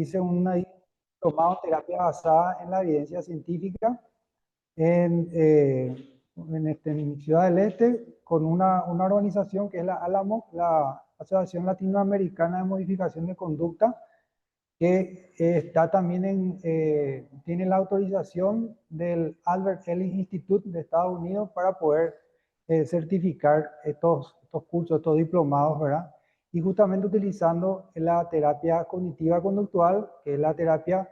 hice un diplomado en terapia basada en la evidencia científica en Ciudad del Este con una organización que es la ALAMO, la Asociación Latinoamericana de Modificación de Conducta, que está también tiene la autorización del Albert Ellis Institute de Estados Unidos para poder certificar estos cursos, estos diplomados, ¿verdad? Y justamente utilizando la terapia cognitiva conductual, que es la terapia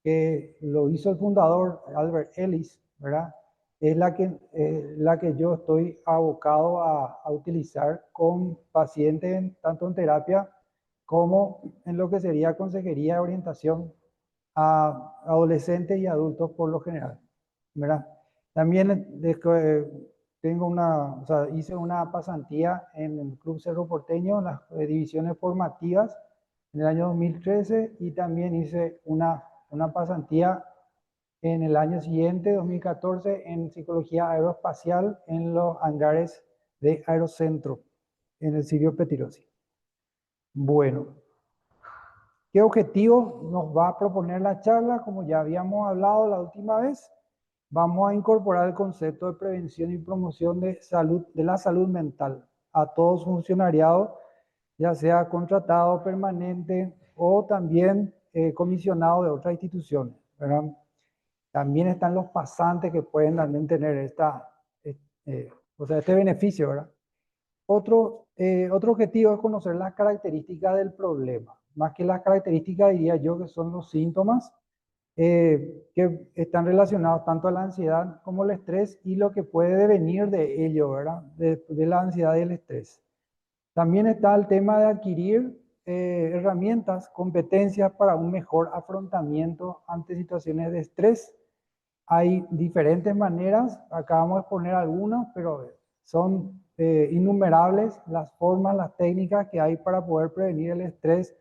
que lo hizo el fundador Albert Ellis, ¿verdad? Es la que yo estoy abocado a utilizar con pacientes, tanto en terapia como en lo que sería consejería de orientación a adolescentes y adultos por lo general, ¿verdad? También tengo o sea, hice una pasantía en el Club Cerro Porteño, en las divisiones formativas en el año 2013, y también hice una pasantía en el año siguiente, 2014, en psicología aeroespacial en los hangares de Aerocentro, en el Silvio Pettirossi. Bueno, ¿qué objetivo nos va a proponer la charla? Como ya habíamos hablado la última vez, vamos a incorporar el concepto de prevención y promoción de la salud mental a todo funcionariado, ya sea contratado, permanente o también comisionado de otras instituciones, ¿verdad? También están los pasantes que pueden también tener este beneficio, ¿verdad? Otro objetivo es conocer las características del problema. Más que las características, diría yo, que son los síntomas que están relacionados tanto a la ansiedad como el estrés y lo que puede devenir de ello, ¿verdad? De la ansiedad y el estrés. También está el tema de adquirir herramientas, competencias para un mejor afrontamiento ante situaciones de estrés. Hay diferentes maneras, acá vamos a exponer algunas, pero son innumerables las formas, las técnicas que hay para poder prevenir el estrés,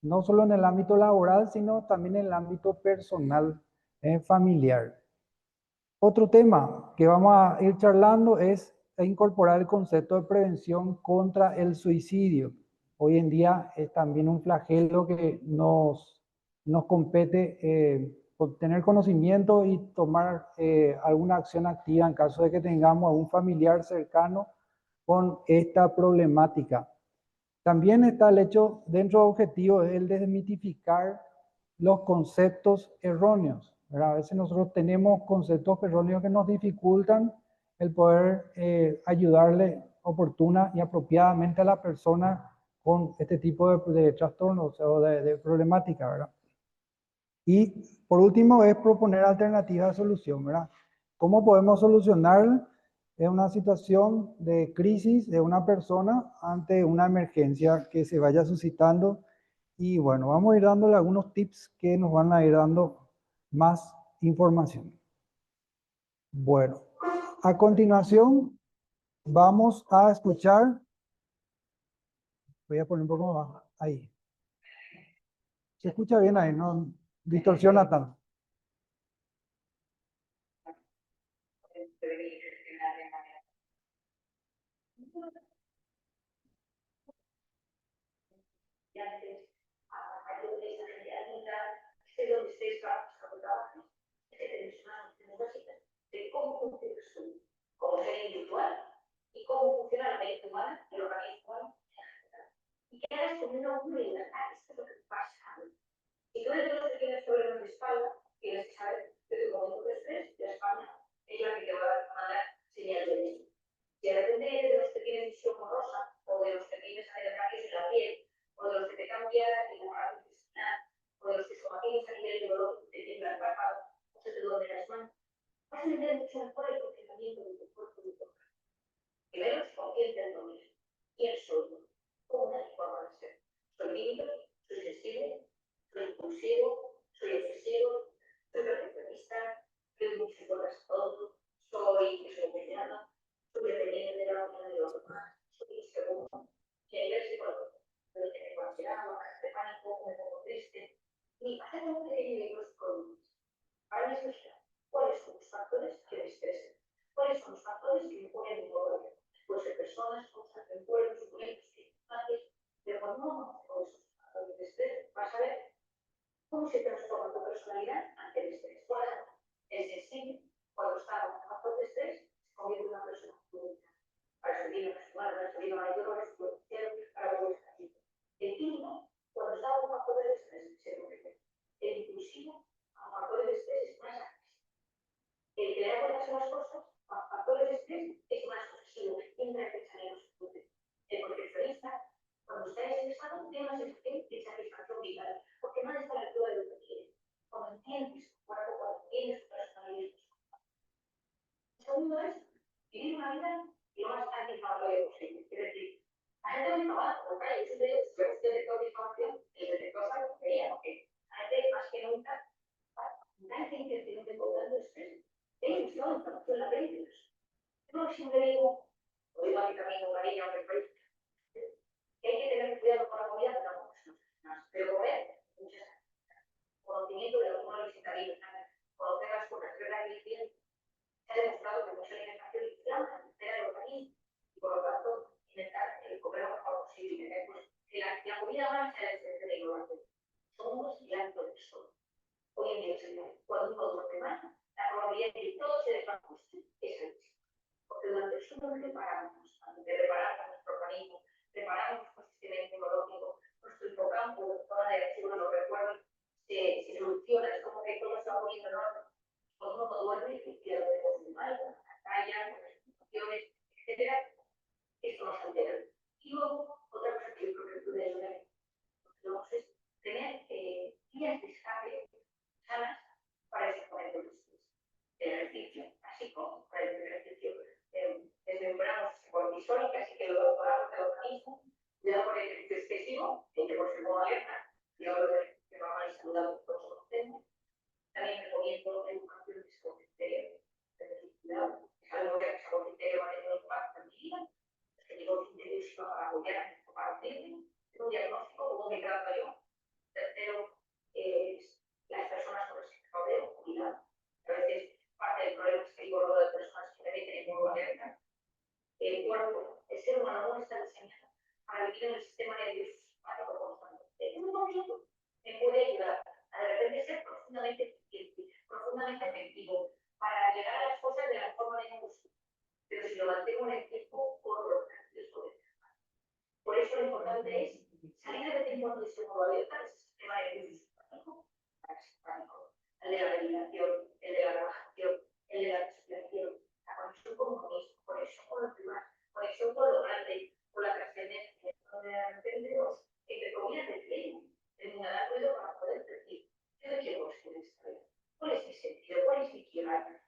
no solo en el ámbito laboral, sino también en el ámbito personal, familiar. Otro tema que vamos a ir charlando es incorporar el concepto de prevención contra el suicidio. Hoy en día es también un flagelo que nos compete tener conocimiento y tomar alguna acción activa en caso de que tengamos a un familiar cercano con esta problemática. También está el hecho, dentro de objetivos, el desmitificar los conceptos erróneos, ¿verdad? A veces nosotros tenemos conceptos erróneos que nos dificultan el poder ayudarle oportuna y apropiadamente a la persona con este tipo de trastornos o de problemática, ¿verdad? Y por último es proponer alternativas de solución, ¿verdad? ¿Cómo podemos solucionar en una situación de crisis de una persona ante una emergencia que se vaya suscitando? Y bueno, vamos a ir dándole algunos tips que nos van a ir dando más información. Bueno, a continuación vamos a escuchar, voy a poner un poco más ahí. Se escucha bien ahí, no distorsiona tanto. Donde estéis trabajando, es que tenéis una noción básica de cómo funciona el sueño, como ser individual y cómo funciona la mente humana, el organismo humano. Y que hagas como una unidad, esto es lo que pasa. Si tú eres de los que tienes problemas de espalda, tienes que saber que tu momento de estrés, la espalda, es la que te va a mandar señal de eso. Si de repente eres de los que tienes visión borrosa, o de los que tienes alergias en la piel, o de los que te cambia el aparato intestinal, o de los que como tienes a nivel de dolor, te tiembla el párpado, o se te duele las manos, vas a entender mucho mejor el funcionamiento de tu cuerpo y de tu cuerpo. Primero, es consciente del dominio. ¿Quién soy yo? ¿Cómo me forma de ser? ¿Soy límite? ¿Soy sensible? ¿Soy impulsivo? ¿Soy excesivo? ¿Soy perfeccionista? ¿Soy mucho por todo? ¿Soy desordenado? ¿Soy dependiente de la opinión de los demás? ¿Soy inseguro? Y ahí ves psicólogo. Pero que tengo ansiedad, de pánico, me pongo triste. Y hacer un pequeño diagnóstico. Ahora mismo, ¿cuáles son los factores que me estresan? ¿Cuáles son los factores que me ponen en dolor? Puede ser personas, cosas, recuerdos, documentos, circunstancias, pero cuando uno conoce esos factores de estrés, vas a ver posible. Es decir, la gente no va a comprar, yo siempre digo, si yo detector de información, el detector sabe lo que quería, porque la gente más que nunca, nadie tiene que tener control de estrés. Ellos no, la información la ven ellos. Yo siempre digo, lo digo a mi camino, María, aunque el país, que hay que tener cuidado con la comida, pero pero comer, muchas conocimiento de alguna visitaría, conocer las cosas que realmente tienen, se ha demostrado que mucha alimentación inflama, altera el organismo, y por lo tanto, intentar comer lo mejor posible. Pues, que la comida más sea el centro de innovación. Somos blanco del sol. Hoy en día, cuando uno duerme más, la probabilidad de que todo se desbalance es altísima. Porque durante el sueño preparamos nuestro organismo, preparamos nuestro sistema inmunológico, nuestro hipocampo, toda la dirección de los recuerdos se soluciona, es como que todo se va poniendo en orden. Cuando uno no duerme, se pierde con mal, con la talla, con las situaciones, etcétera. Esto nos altera. Y luego, otra cosa que yo creo que puede ayudar es tener vías de escape sanas para ese momento de estrés. El ejercicio, así como para el ejercicio, desmembramos cortisol, que así que lo doctoramos del organismo, cuidado con el ejercicio excesivo, que por ser modo alerta, y ahora que normal y saludable todos conocemos. También recomiendo educación de psicocriterio, es decir, cuidado, es algo que el psicocriterio va a tener un impacto en mi vida, es que el psicocriterio sirva para apoyar, para unirme, en un diagnóstico, como me trato yo. Tercero, las personas con las que rodeo, cuidado. A veces parte del problema es que hay rodeo de personas que me meten en modo alerta. Cuarto, el ser humano no está diseñado para vivir en el sistema nervioso simpático constante. En un momento me puede ayudar a de repente ser profundamente eficiente, profundamente efectivo, para llegar a las cosas de la forma de negocio. Pero si lo mantengo en el tiempo, puedo lograr eso. Por eso lo importante es salir de vez en cuando de ese modo alerta, de ese sistema nervioso simpático, el de la meditación, el de la relajación, el de la respiración, la conexión con uno mismo, conexión con los demás, conexión con lo grande, con la trascendencia, donde de repente los, entre comillas, detienen, en una edad ruido para poder decir, ¿qué le quiero conseguir esta vez? ¿Cuál es mi sentido? ¿Cuál es mi quiebra?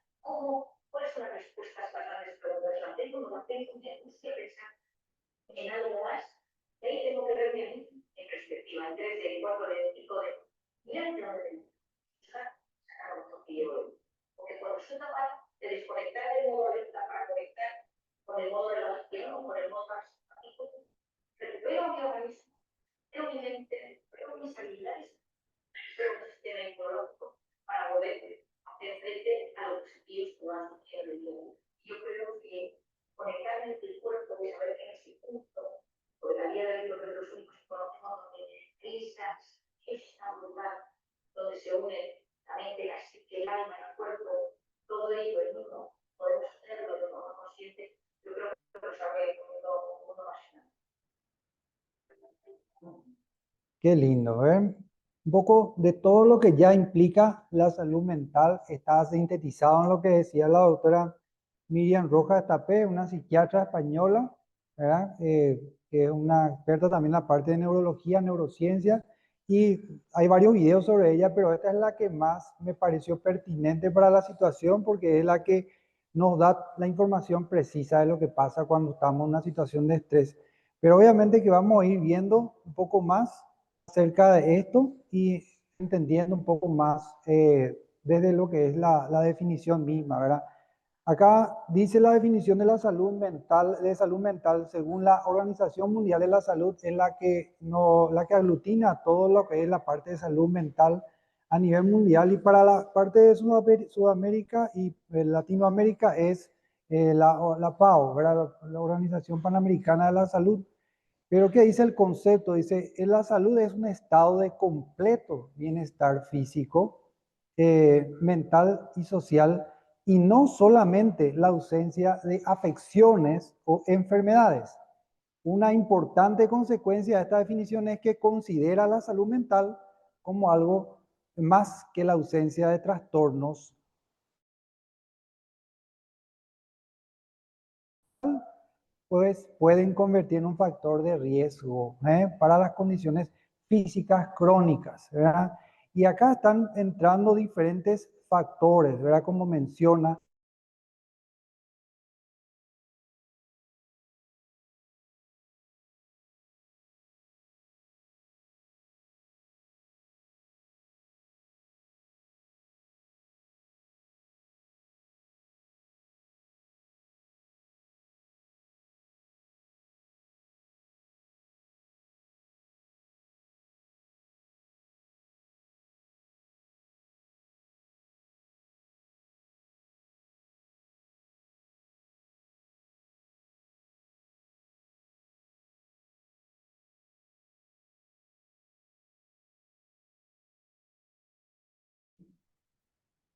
¿Cuáles son las respuestas a las grandes preguntas? ¿La tengo? ¿No la tengo? Tienes que pensar en algo más. Y ahí tengo que verme a mí en perspectiva, en 3D, en 4D, en 5D. Mira de dónde vengo. Sacar otro que llevo hoy. Porque cuando soy capaz de desconectar del modo alerta para conectar con el modo de relación o con el modo más simpático, recupero mi organismo, veo mi mente, veo mis habilidades, veo un sistema inmunológico para poder hacer frente a los desafíos que van surgiendo el día. Yo creo que conectarme entre el cuerpo y saber que en ese punto, porque a día de hoy los únicos que conocemos donde es un lugar donde se une la mente, la psique, el alma, el cuerpo, todo ello en uno, podemos hacerlo de forma consciente. Yo creo que nos abre un mundo más. Qué lindo, ¿eh? Un poco de todo lo que ya implica la salud mental está sintetizado en lo que decía la doctora Miriam Rojas Tapé, una psiquiatra española, ¿verdad? Que es una experta también en la parte de neurología, neurociencia, y hay varios videos sobre ella, pero esta es la que más me pareció pertinente para la situación porque es la que nos da la información precisa de lo que pasa cuando estamos en una situación de estrés. Pero obviamente que vamos a ir viendo un poco más acerca de esto y entendiendo un poco más desde lo que es la definición misma, ¿verdad? Acá dice la definición de la salud mental, según la Organización Mundial de la Salud, es la que, no, la que aglutina todo lo que es la parte de salud mental a nivel mundial, y para la parte de Sudamérica y Latinoamérica es la PAO, ¿verdad? La Organización Panamericana de la Salud. Pero ¿qué dice el concepto? Dice, la salud es un estado de completo bienestar físico, mental y social, y no solamente la ausencia de afecciones o enfermedades. Una importante consecuencia de esta definición es que considera la salud mental como algo más que la ausencia de trastornos, pues pueden convertir en un factor de riesgo para las condiciones físicas crónicas, ¿verdad? Y acá están entrando diferentes factores, ¿verdad? Como menciona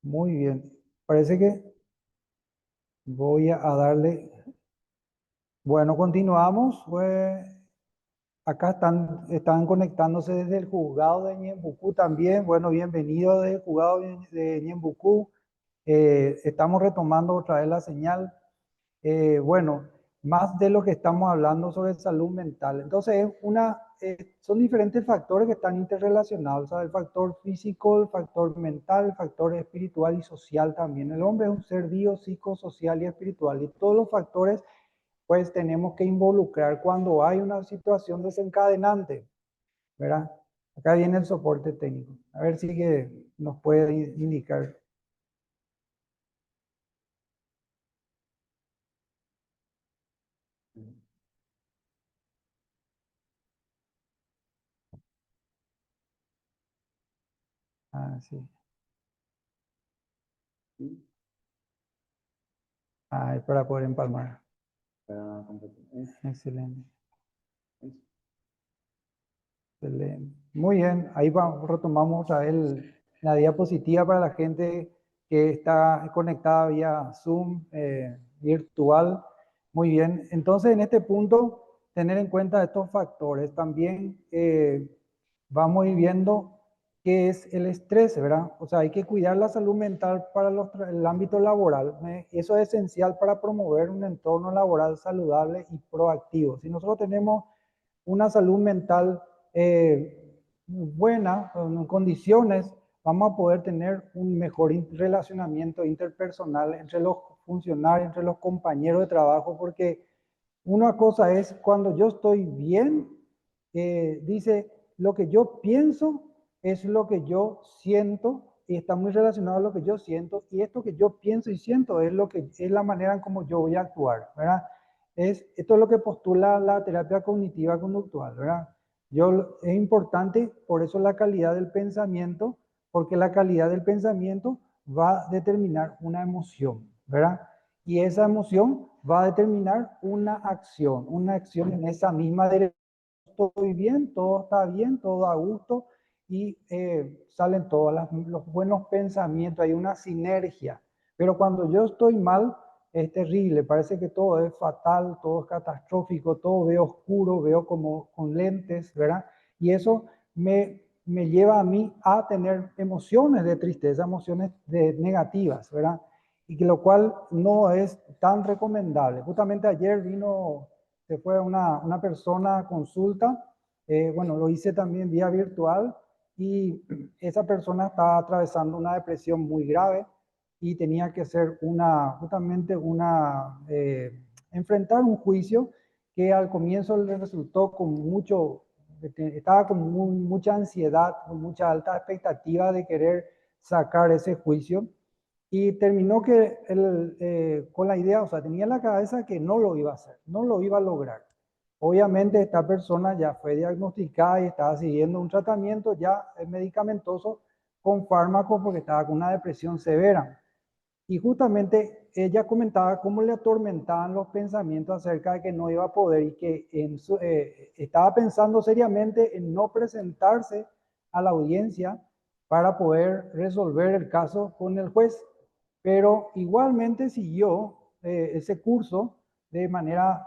Muy bien. Parece que voy a darle. Bueno, continuamos. Acá están conectándose desde el juzgado de Ñembucú también. Bueno, bienvenido desde el juzgado de Ñembucú. Estamos retomando otra vez la señal. Bueno, más de lo que estamos hablando sobre salud mental. Entonces, son diferentes factores que están interrelacionados. ¿Sabes? El factor físico, el factor mental, el factor espiritual y social también. El hombre es un ser bio, psicosocial y espiritual. Y todos los factores, pues, tenemos que involucrar cuando hay una situación desencadenante, ¿verdad? Acá viene el soporte técnico. A ver si que nos puede indicar. Ah, sí. Ah, es para poder empalmar. Excelente. Excelente. Muy bien, ahí retomamos otra vez la diapositiva para la gente que está conectada vía Zoom virtual. Muy bien, entonces en este punto, tener en cuenta estos factores. También vamos a ir viendo qué es el estrés, ¿verdad? O sea, hay que cuidar la salud mental para el ámbito laboral. Eso es esencial para promover un entorno laboral saludable y proactivo. Si nosotros tenemos una salud mental buena, en condiciones, vamos a poder tener un mejor relacionamiento interpersonal entre los funcionarios, entre los compañeros de trabajo, porque una cosa es cuando yo estoy bien, dice, lo que yo pienso es lo que yo siento y está muy relacionado a lo que yo siento, y esto que yo pienso y siento es lo que es la manera en cómo yo voy a actuar, ¿verdad? Esto es lo que postula la terapia cognitiva conductual, ¿verdad? Es importante, por eso la calidad del pensamiento, porque la calidad del pensamiento va a determinar una emoción, ¿verdad? Y esa emoción va a determinar una acción en esa misma dirección. Estoy bien, todo está bien, todo a gusto y salen todos los buenos pensamientos, hay una sinergia. Pero cuando yo estoy mal, es terrible, parece que todo es fatal, todo es catastrófico, todo veo oscuro, veo como con lentes, ¿verdad? Y eso me lleva a mí a tener emociones de tristeza, emociones negativas, ¿verdad? Y que lo cual no es tan recomendable. Justamente ayer se fue una persona a consulta, bueno, lo hice también vía virtual y esa persona estaba atravesando una depresión muy grave y tenía que hacer justamente enfrentar un juicio que al comienzo le resultó con estaba con mucha ansiedad, con mucha alta expectativa de querer sacar ese juicio y terminó con la idea, o sea, tenía en la cabeza que no lo iba a hacer, no lo iba a lograr. Obviamente esta persona ya fue diagnosticada y estaba siguiendo un tratamiento ya medicamentoso con fármacos porque estaba con una depresión severa. Y justamente ella comentaba cómo le atormentaban los pensamientos acerca de que no iba a poder y que estaba pensando seriamente en no presentarse a la audiencia para poder resolver el caso con el juez. Pero igualmente siguió ese curso de manera,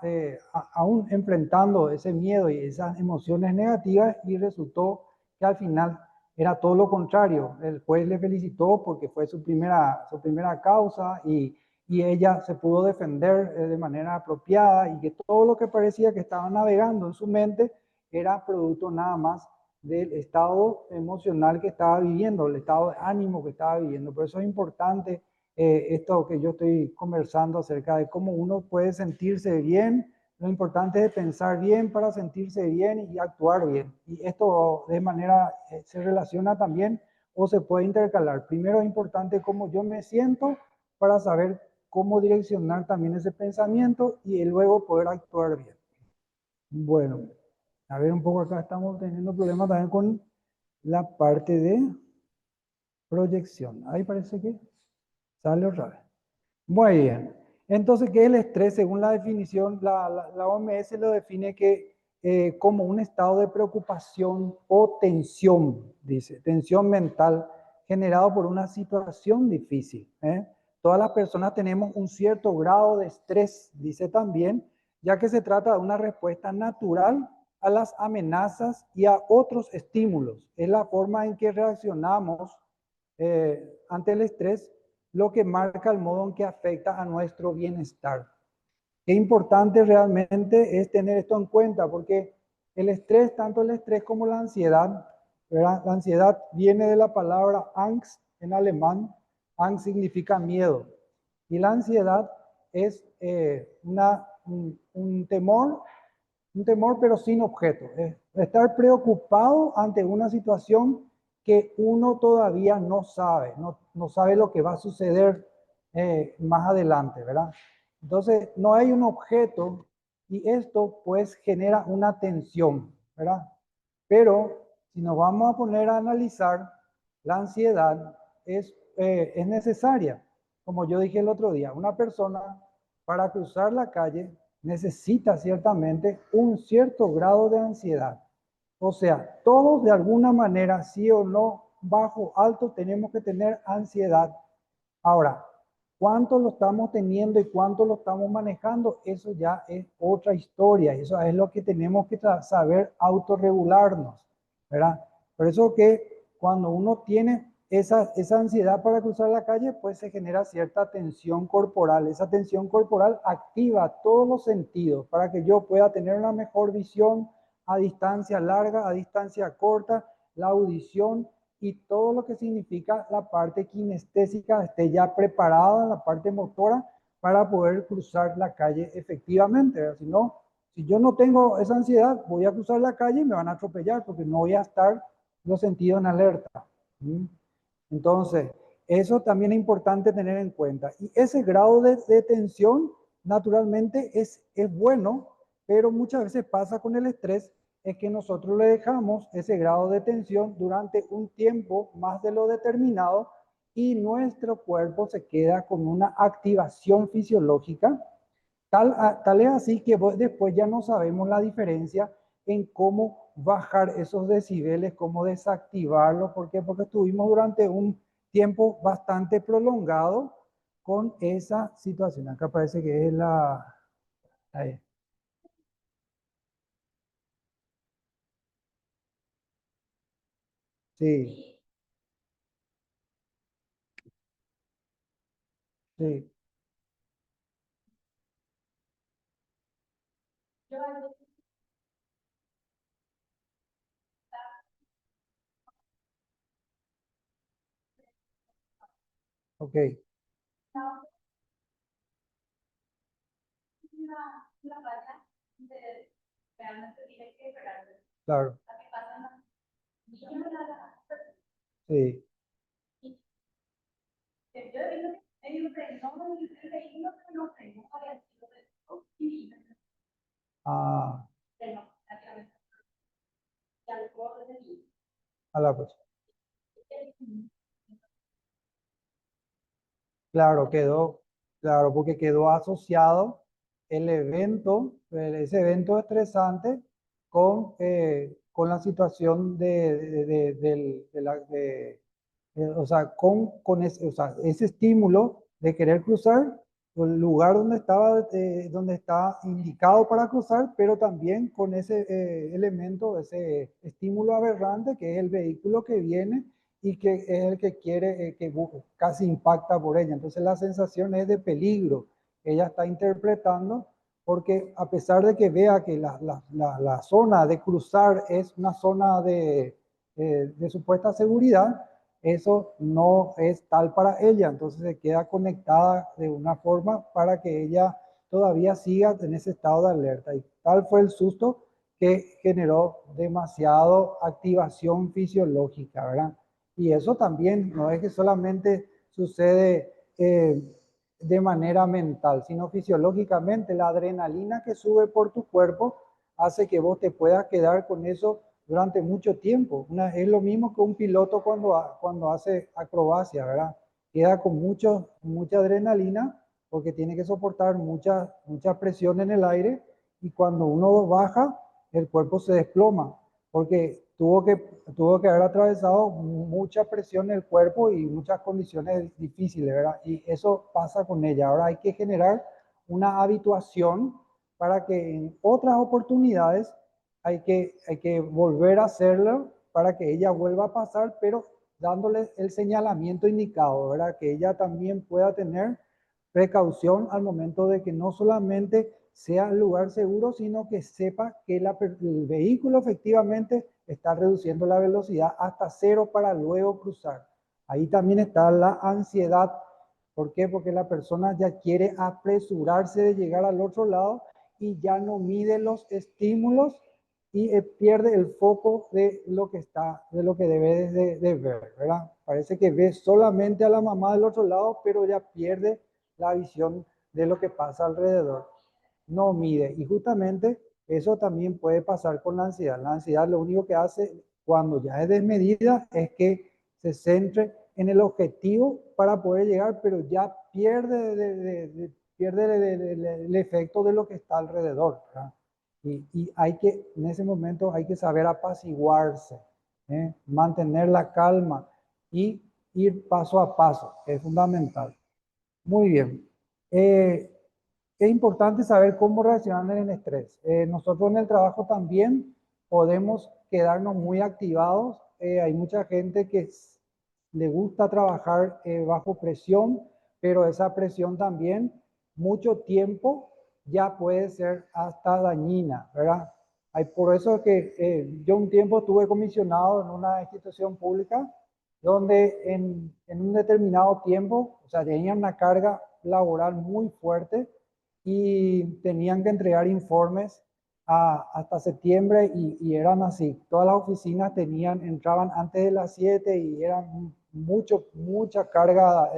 aún enfrentando ese miedo y esas emociones negativas, y resultó que al final era todo lo contrario. El juez le felicitó porque fue su primera causa y ella se pudo defender de manera apropiada y que todo lo que parecía que estaba navegando en su mente era producto nada más del estado emocional que estaba viviendo, el estado de ánimo que estaba viviendo. Por eso es importante esto que yo estoy conversando acerca de cómo uno puede sentirse bien. Lo importante es pensar bien para sentirse bien y actuar bien. Y esto de manera se relaciona también o se puede intercalar. Primero es importante cómo yo me siento para saber cómo direccionar también ese pensamiento y luego poder actuar bien. Bueno, a ver un poco acá estamos teniendo problemas también con la parte de proyección. Ahí parece que sale otra vez. Muy bien. Entonces, ¿qué es el estrés? Según la definición, la OMS lo define como un estado de preocupación o tensión, dice, tensión mental generado por una situación difícil. Todas las personas tenemos un cierto grado de estrés, dice también, ya que se trata de una respuesta natural a las amenazas y a otros estímulos. Es la forma en que reaccionamos ante el estrés lo que marca el modo en que afecta a nuestro bienestar. Qué importante realmente es tener esto en cuenta, porque el estrés, tanto el estrés como la ansiedad, ¿verdad? La ansiedad viene de la palabra Angst en alemán. Angst significa miedo. Y la ansiedad es un temor pero sin objeto. Es estar preocupado ante una situación que uno todavía no sabe, no sabe lo que va a suceder más adelante, ¿verdad? Entonces, no hay un objeto y esto pues genera una tensión, ¿verdad? Pero si nos vamos a poner a analizar, la ansiedad es necesaria. Como yo dije el otro día, una persona para cruzar la calle necesita ciertamente un cierto grado de ansiedad. O sea, todos de alguna manera, sí o no, bajo, alto, tenemos que tener ansiedad. Ahora, cuánto lo estamos teniendo y cuánto lo estamos manejando, eso ya es otra historia. Eso es lo que tenemos que saber autorregularnos, ¿verdad? Por eso que cuando uno tiene esa ansiedad para cruzar la calle, pues se genera cierta tensión corporal. Esa tensión corporal activa todos los sentidos para que yo pueda tener una mejor visión a distancia larga, a distancia corta, la audición, y todo lo que significa la parte kinestésica esté ya preparada, la parte motora, para poder cruzar la calle efectivamente. Si no, si yo no tengo esa ansiedad, voy a cruzar la calle y me van a atropellar porque no voy a estar los sentidos en alerta. Entonces, eso también es importante tener en cuenta. Y ese grado de tensión, naturalmente, es bueno, pero muchas veces pasa con el estrés, es que nosotros le dejamos ese grado de tensión durante un tiempo más de lo determinado y nuestro cuerpo se queda con una activación fisiológica. Tal es así que después ya no sabemos la diferencia en cómo bajar esos decibeles, cómo desactivarlos. ¿Por qué? Porque estuvimos durante un tiempo bastante prolongado con esa situación. Acá parece que es la... Ahí. Sí, sí, ok, claro, sí, ah, a la próxima. Claro, claro, porque quedó asociado el evento, ese evento estresante con la situación o sea, o sea, ese estímulo de querer cruzar el lugar donde está indicado para cruzar, pero también con ese elemento, ese estímulo aberrante que es el vehículo que viene y que es el que quiere, casi impacta por ella. Entonces la sensación es de peligro que ella está interpretando, porque a pesar de que vea que la zona de cruzar es una zona de supuesta seguridad, eso no es tal para ella, entonces se queda conectada de una forma para que ella todavía siga en ese estado de alerta. Y tal fue el susto que generó demasiado activación fisiológica, ¿verdad? Y eso también no es que solamente sucede de manera mental, sino fisiológicamente. La adrenalina que sube por tu cuerpo hace que vos te puedas quedar con eso durante mucho tiempo. Es lo mismo que un piloto cuando hace acrobacia, ¿verdad? Queda con mucha adrenalina porque tiene que soportar mucha presión en el aire y cuando uno baja, el cuerpo se desploma porque tuvo que haber atravesado mucha presión en el cuerpo y muchas condiciones difíciles, ¿verdad? Y eso pasa con ella. Ahora hay que generar una habituación para que en otras oportunidades hay que volver a hacerlo para que ella vuelva a pasar, pero dándole el señalamiento indicado, ¿verdad? Que ella también pueda tener precaución al momento de que no solamente sea el lugar seguro, sino que sepa que el vehículo efectivamente está reduciendo la velocidad hasta cero para luego cruzar. Ahí también está la ansiedad. ¿Por qué? Porque la persona ya quiere apresurarse de llegar al otro lado y ya no mide los estímulos y pierde el foco de lo que de lo que debe de ver, ¿verdad? Parece que ve solamente a la mamá del otro lado, pero ya pierde la visión de lo que pasa alrededor. No mide. Y justamente eso también puede pasar con la ansiedad. La ansiedad lo único que hace cuando ya es desmedida es que se centre en el objetivo para poder llegar, pero ya pierde, el efecto de lo que está alrededor, ¿verdad? Y hay que, en ese momento hay que saber apaciguarse, mantener la calma y ir paso a paso, es fundamental. Muy bien. Es importante saber cómo reaccionar en el estrés. Nosotros en el trabajo también podemos quedarnos muy activados. Hay mucha gente que le gusta trabajar bajo presión, pero esa presión también mucho tiempo ya puede ser hasta dañina, ¿verdad? Hay por eso que yo un tiempo estuve comisionado en una institución pública donde en un determinado tiempo, o sea, tenían una carga laboral muy fuerte y tenían que entregar informes hasta septiembre y eran así. Todas las oficinas entraban antes de las 7 y eran mucha carga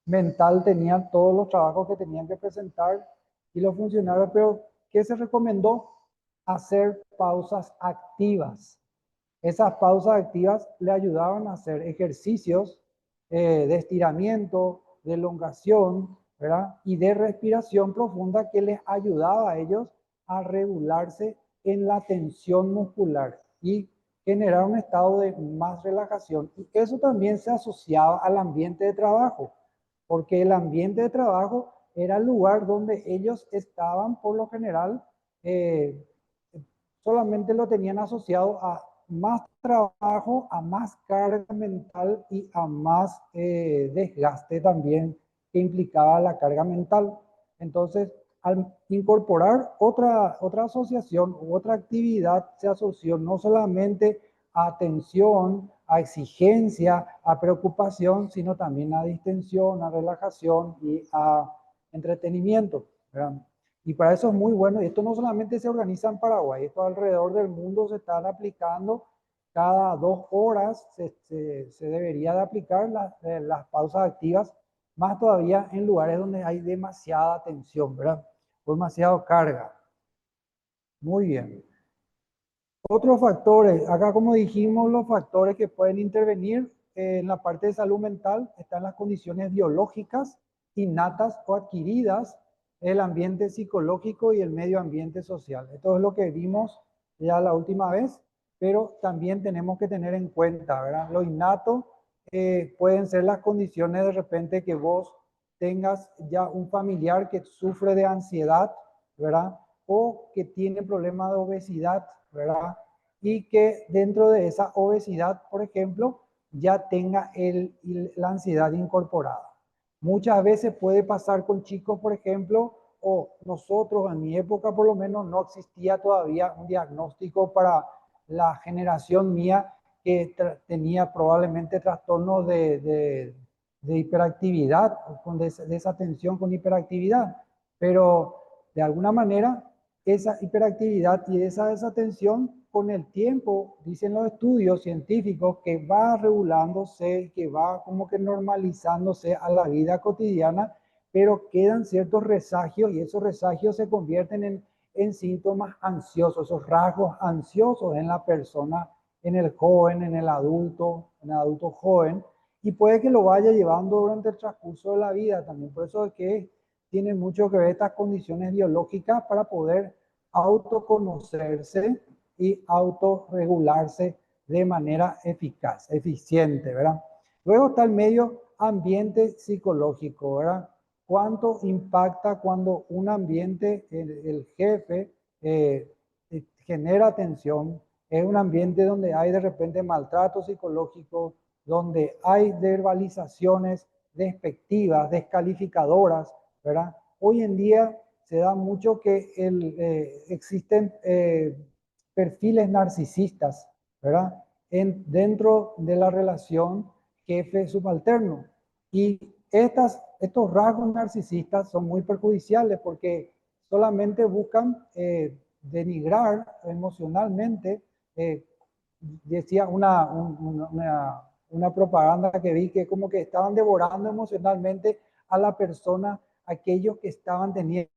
mental, tenían todos los trabajos que tenían que presentar y los funcionarios, pero ¿qué se recomendó? Hacer pausas activas. Esas pausas activas le ayudaban a hacer ejercicios de estiramiento, de elongación, ¿verdad? Y de respiración profunda que les ayudaba a ellos a regularse en la tensión muscular y generar un estado de más relajación. Y eso también se asociaba al ambiente de trabajo, porque el ambiente de trabajo era el lugar donde ellos estaban por lo general, eh, solamente lo tenían asociado a más trabajo, a más carga mental y a más desgaste también que implicaba la carga mental. Entonces, al incorporar otra asociación u otra actividad, se asoció no solamente a atención, a exigencia, a preocupación, sino también a distensión, a relajación y a entretenimiento, ¿verdad? Y para eso es muy bueno. Y esto no solamente se organiza en Paraguay, esto alrededor del mundo se están aplicando. Cada 2 horas se debería de aplicar las pausas activas, más todavía en lugares donde hay demasiada tensión, ¿verdad? O demasiada carga. Muy bien. Otros factores, acá como dijimos, los factores que pueden intervenir en la parte de salud mental están las condiciones biológicas, innatas o adquiridas, el ambiente psicológico y el medio ambiente social. Esto es lo que vimos ya la última vez, pero también tenemos que tener en cuenta, ¿verdad? Lo innato pueden ser las condiciones de repente que vos tengas ya un familiar que sufre de ansiedad, ¿verdad? O que tiene problemas de obesidad, ¿verdad? Y que dentro de esa obesidad, por ejemplo, ya tenga la ansiedad incorporada. Muchas veces puede pasar con chicos, por ejemplo, o nosotros en mi época por lo menos no existía todavía un diagnóstico para la generación mía que tenía probablemente trastornos de hiperactividad, de desatención con hiperactividad, pero de alguna manera esa hiperactividad y esa desatención con el tiempo, dicen los estudios científicos, que va regulándose, que va como que normalizándose a la vida cotidiana, pero quedan ciertos resagios y esos resagios se convierten en síntomas ansiosos, esos rasgos ansiosos en la persona, en el joven, en el adulto joven, y puede que lo vaya llevando durante el transcurso de la vida también. Por eso es que tiene mucho que ver estas condiciones biológicas para poder autoconocerse y autorregularse de manera eficaz, eficiente, ¿verdad? Luego está el medio ambiente psicológico, ¿verdad? ¿Cuánto impacta cuando un ambiente, el jefe, genera tensión? Es un ambiente donde hay de repente maltrato psicológico, donde hay verbalizaciones despectivas, descalificadoras, ¿verdad? Hoy en día se da mucho que existen perfiles narcisistas, ¿verdad? Dentro de la relación jefe-subalterno. Y estos rasgos narcisistas son muy perjudiciales porque solamente buscan denigrar emocionalmente. Decía una propaganda que vi que como que estaban devorando emocionalmente a la persona, aquellos que estaban teniendo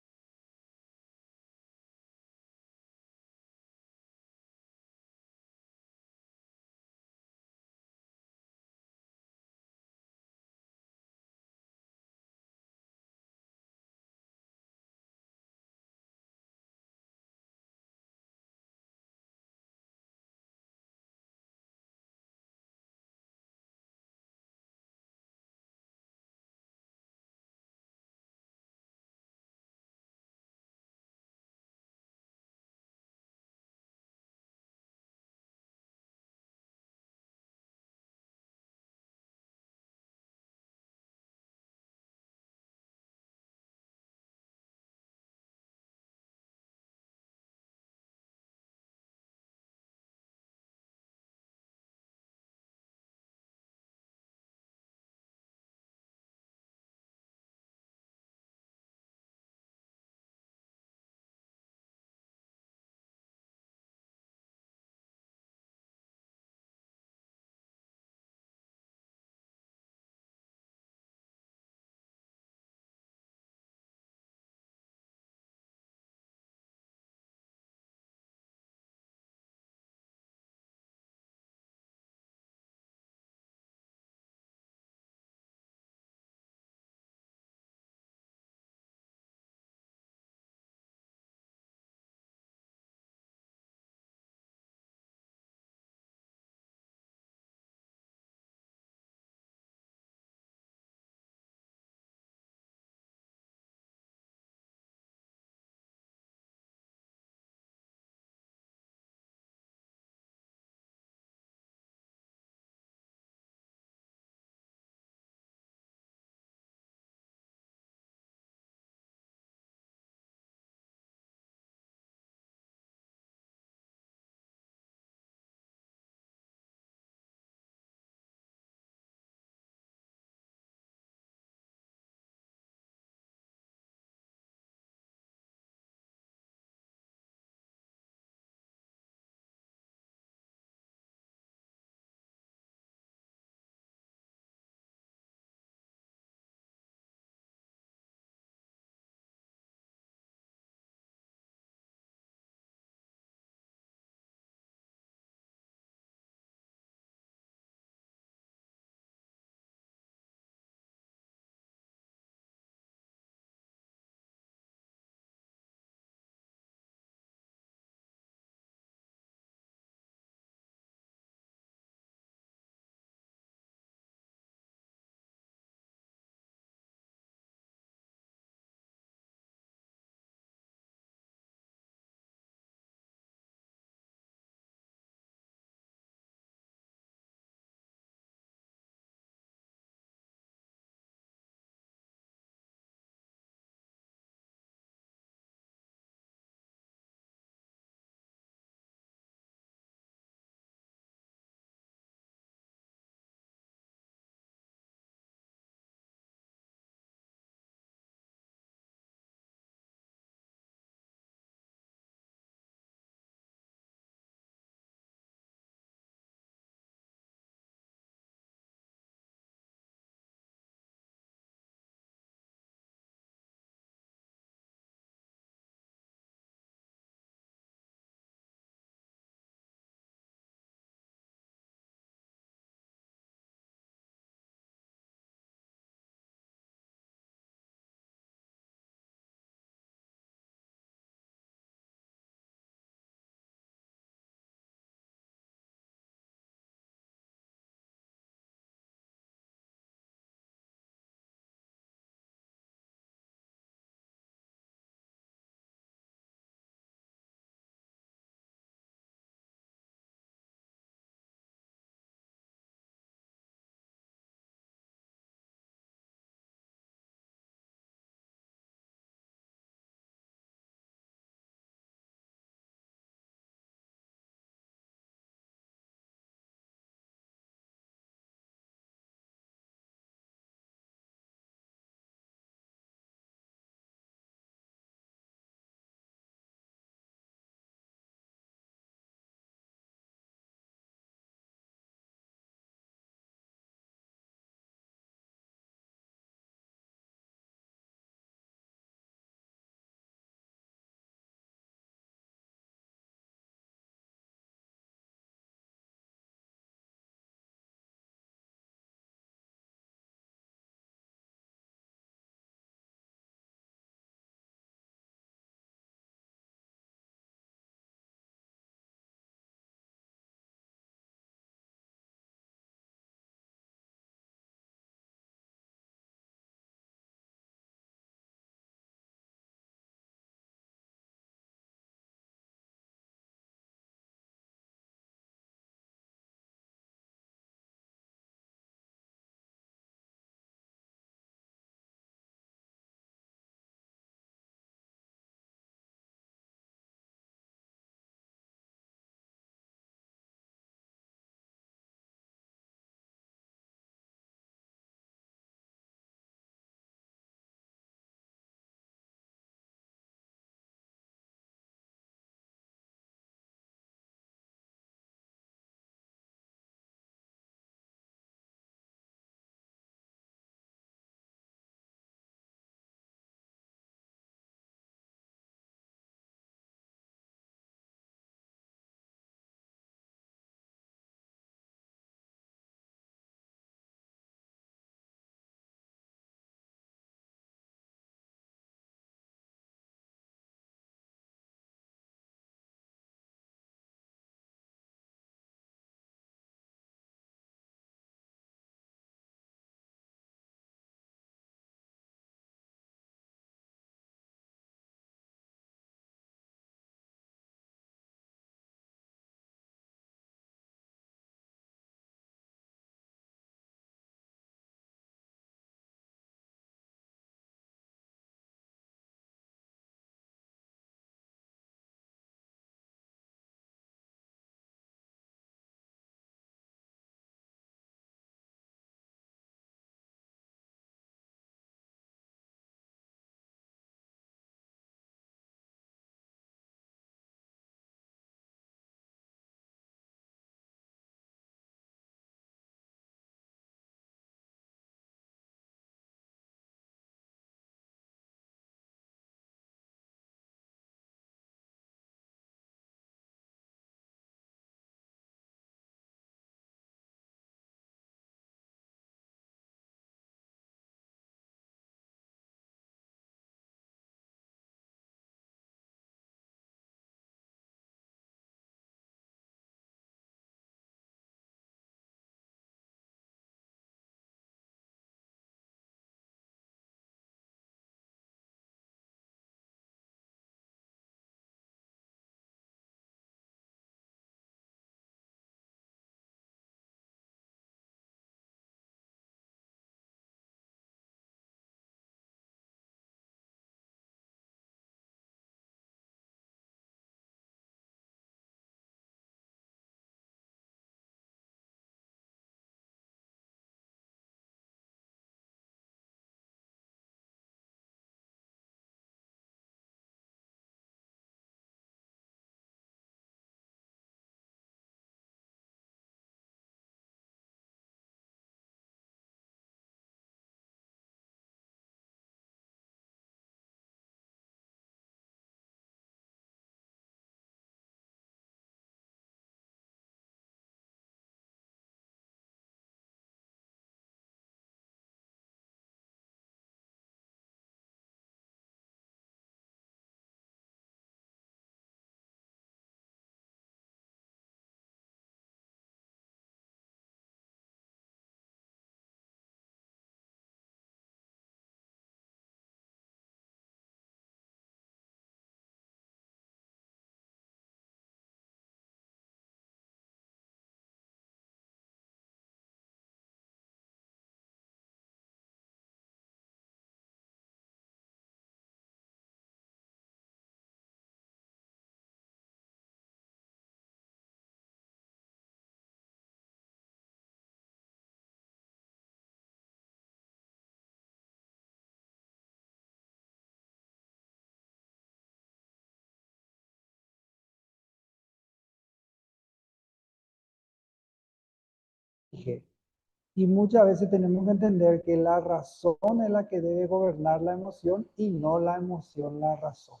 Y muchas veces tenemos que entender que la razón es la que debe gobernar la emoción y no la emoción la razón.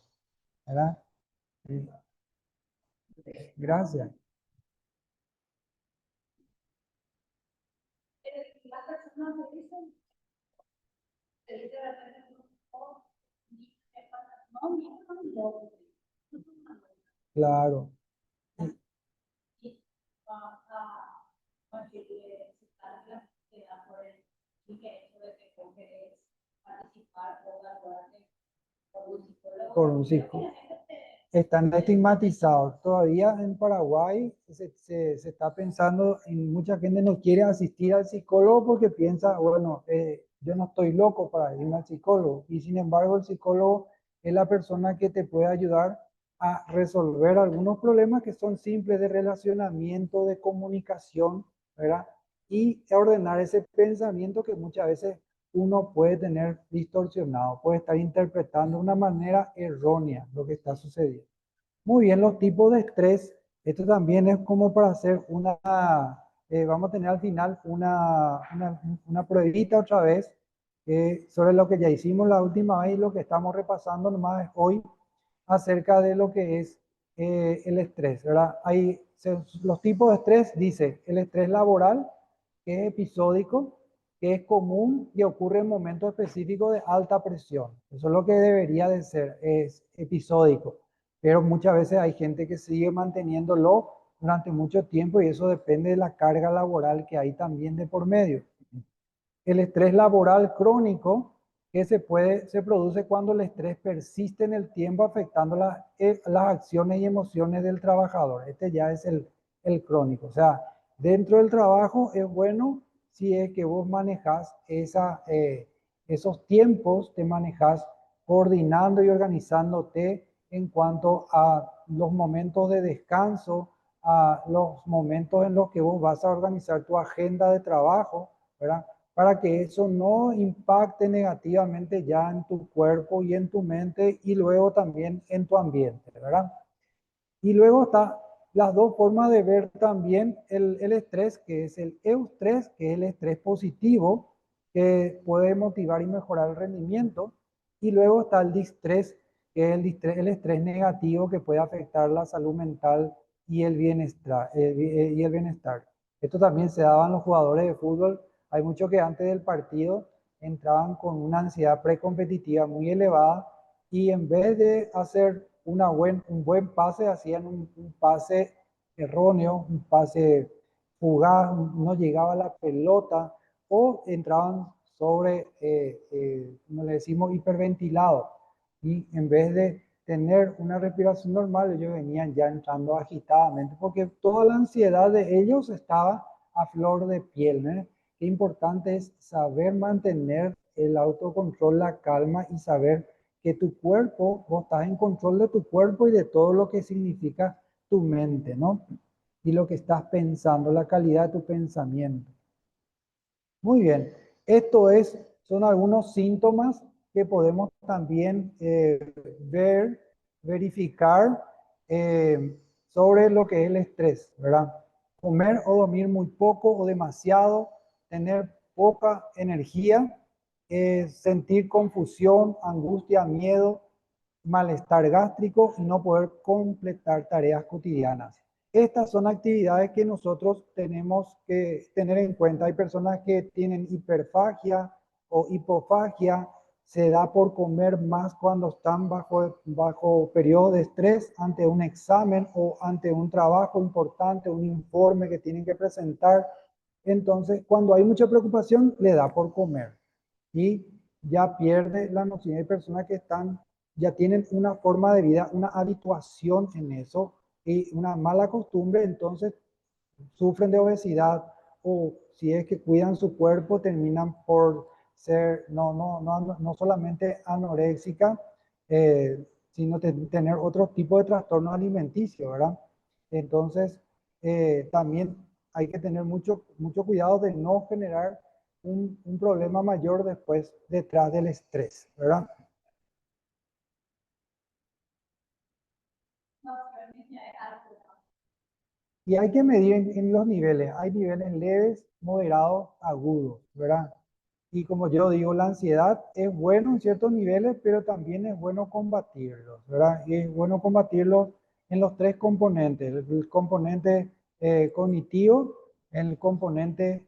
¿Verdad? Sí. Gracias. Las personas me dicen, Claro. Por un psicólogo. Están estigmatizados. Todavía en Paraguay se está pensando, en mucha gente no quiere asistir al psicólogo porque piensa, bueno, yo no estoy loco para ir al psicólogo. Y sin embargo, el psicólogo es la persona que te puede ayudar a resolver algunos problemas que son simples de relacionamiento, de comunicación, ¿verdad? Y ordenar ese pensamiento que muchas veces uno puede tener distorsionado, puede estar interpretando de una manera errónea lo que está sucediendo. Muy bien, los tipos de estrés. Esto también es como para hacer vamos a tener al final una pruebita otra vez sobre lo que ya hicimos la última vez y lo que estamos repasando nomás hoy acerca de lo que es el estrés, ¿verdad? Los tipos de estrés, dice, el estrés laboral, que es episódico, que es común y ocurre en momentos específicos de alta presión. Eso es lo que debería de ser, es episódico. Pero muchas veces hay gente que sigue manteniéndolo durante mucho tiempo y eso depende de la carga laboral que hay también de por medio. El estrés laboral crónico que se produce cuando el estrés persiste en el tiempo afectando las acciones y emociones del trabajador. Este ya es el crónico. O sea, dentro del trabajo es bueno si es que vos manejas esos tiempos, te manejas coordinando y organizándote en cuanto a los momentos de descanso, a los momentos en los que vos vas a organizar tu agenda de trabajo, ¿verdad? Para que eso no impacte negativamente ya en tu cuerpo y en tu mente y luego también en tu ambiente, ¿verdad? Y luego está las dos formas de ver también el estrés, que es el eustrés, que es el estrés positivo, que puede motivar y mejorar el rendimiento. Y luego está el distrés, que es el estrés negativo que puede afectar la salud mental y el bienestar. Esto también se daba en los jugadores de fútbol. Hay muchos que antes del partido entraban con una ansiedad precompetitiva muy elevada y en vez de hacer un buen pase, hacían un pase erróneo, un pase fugaz, no llegaba la pelota o entraban sobre, como le decimos, hiperventilado. Y en vez de tener una respiración normal, ellos venían ya entrando agitadamente porque toda la ansiedad de ellos estaba a flor de piel, ¿no? Qué importante es saber mantener el autocontrol, la calma y saber que tu cuerpo, vos estás en control de tu cuerpo y de todo lo que significa tu mente, ¿no? Y lo que estás pensando, la calidad de tu pensamiento. Muy bien, son algunos síntomas que podemos también verificar sobre lo que es el estrés, ¿verdad? Comer o dormir muy poco o demasiado, tener poca energía, sentir confusión, angustia, miedo, malestar gástrico y no poder completar tareas cotidianas. Estas son actividades que nosotros tenemos que tener en cuenta. Hay personas que tienen hiperfagia o hipofagia, se da por comer más cuando están bajo periodo de estrés ante un examen o ante un trabajo importante, un informe que tienen que presentar. Entonces, cuando hay mucha preocupación, le da por comer y ya pierde la noción. Hay personas que ya tienen una forma de vida, una habituación en eso y una mala costumbre, entonces sufren de obesidad o si es que cuidan su cuerpo, terminan por ser no solamente anoréxica, sino tener otro tipo de trastorno alimenticio, ¿verdad? Entonces, también hay que tener mucho cuidado de no generar un problema mayor después detrás del estrés, ¿verdad? Y hay que medir en los niveles. Hay niveles leves, moderados, agudos, ¿verdad? Y como yo digo, la ansiedad es bueno en ciertos niveles, pero también es bueno combatirlo, ¿verdad? Y es bueno combatirlo en los tres componentes: el componente cognitivo, el componente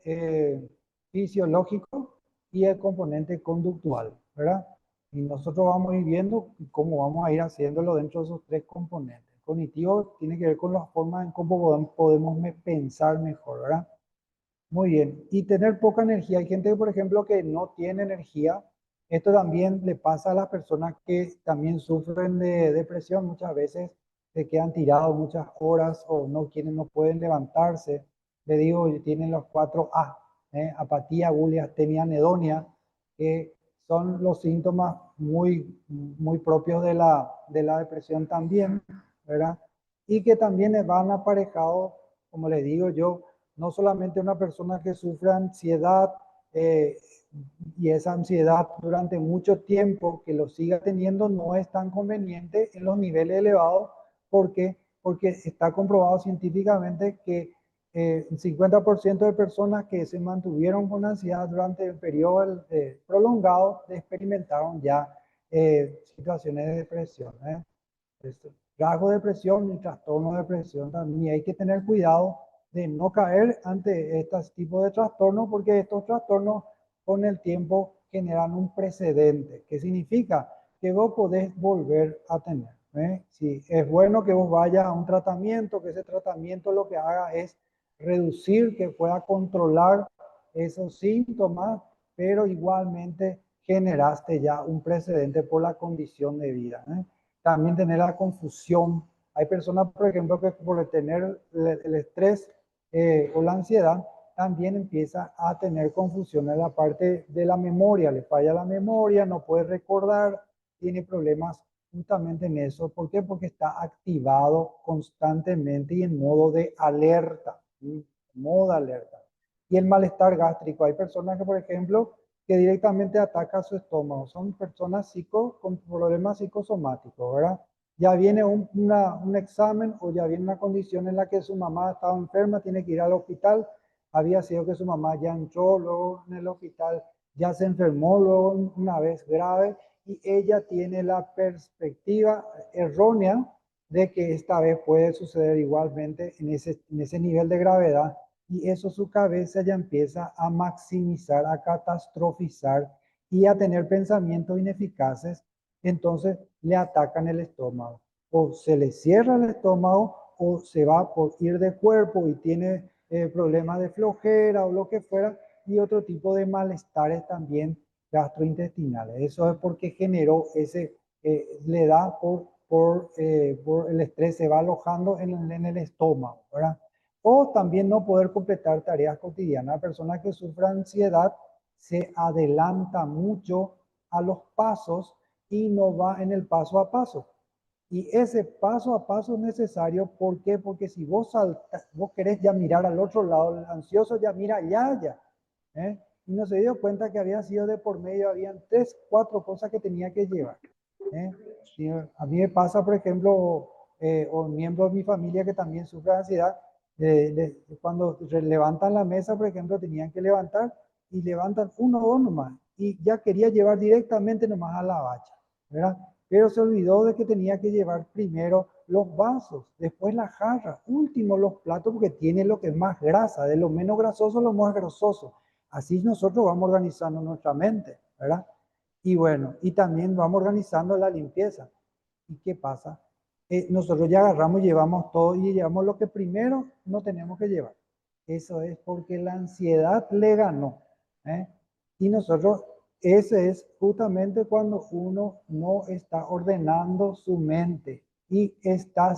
fisiológico y el componente conductual, ¿verdad? Y nosotros vamos a ir viendo cómo vamos a ir haciéndolo dentro de esos tres componentes. El cognitivo tiene que ver con la forma en cómo podemos pensar mejor, ¿verdad? Muy bien. Y tener poca energía. Hay gente, por ejemplo, que no tiene energía. Esto también le pasa a las personas que también sufren de depresión. Muchas veces se quedan tirados muchas horas o no quieren, no pueden levantarse. Le digo, tienen los 4 A: apatía, bulia, astenia, anedonia, que son los síntomas muy propios de la depresión también, ¿verdad? Y que también van aparejados, como les digo yo, no solamente una persona que sufre ansiedad eh, y esa ansiedad durante mucho tiempo que lo siga teniendo no es tan conveniente en los niveles elevados. ¿Por qué? Porque está comprobado científicamente que el 50% de personas que se mantuvieron con ansiedad durante el periodo prolongado experimentaron ya situaciones de depresión. Rasgo de depresión y trastorno de depresión también. Y hay que tener cuidado de no caer ante estos tipos de trastornos, porque estos trastornos con el tiempo generan un precedente. ¿Qué significa? Que vos podés volver a tener. Si es bueno que vos vayas a un tratamiento, que ese tratamiento lo que haga es reducir, que pueda controlar esos síntomas, pero igualmente generaste ya un precedente por la condición de vida. También tener la confusión. Hay personas, por ejemplo, que por tener el estrés o la ansiedad, también empieza a tener confusión en la parte de la memoria. Le falla la memoria, no puede recordar, tiene problemas justamente en eso. ¿Por qué? Porque está activado constantemente y en modo de alerta. Modo de alerta. Y el malestar gástrico. Hay personas que, por ejemplo, que directamente ataca su estómago. Son personas con problemas psicosomáticos, ¿verdad? Ya viene un examen o ya viene una condición en la que su mamá estaba enferma, tiene que ir al hospital. Había sido que su mamá ya entró luego en el hospital, ya se enfermó luego una vez grave y ella tiene la perspectiva errónea de que esta vez puede suceder igualmente en ese nivel de gravedad, y eso su cabeza ya empieza a maximizar, a catastrofizar y a tener pensamientos ineficaces. Entonces le atacan el estómago. O se le cierra el estómago o se va por ir de cuerpo y tiene problemas de flojera o lo que fuera, y otro tipo de malestares también gastrointestinales. Eso es porque generó le da por el estrés, se va alojando en el estómago, ¿verdad? O también no poder completar tareas cotidianas. La persona que sufre ansiedad se adelanta mucho a los pasos y no va en el paso a paso. Y ese paso a paso es necesario. ¿Por qué? Porque si vos querés ya mirar al otro lado, el ansioso ya mira allá. Y no se dio cuenta que había sido de por medio, habían 3, 4 cosas que tenía que llevar. Y a mí me pasa, por ejemplo, o miembros de mi familia que también sufren ansiedad, cuando levantan la mesa, por ejemplo, tenían que levantar y levantan uno o dos nomás, y ya quería llevar directamente nomás a la bacha, ¿verdad? Pero se olvidó de que tenía que llevar primero los vasos, después la jarra, último los platos, porque tiene lo que es más grasa, de lo menos grasoso a lo más grasoso. Así nosotros vamos organizando nuestra mente, ¿verdad? Y bueno, y también vamos organizando la limpieza. ¿Y qué pasa? Nosotros ya agarramos y llevamos todo y llevamos lo que primero no tenemos que llevar. Eso es porque la ansiedad le ganó. ¿eh? Y nosotros, ese es justamente cuando uno no está ordenando su mente y está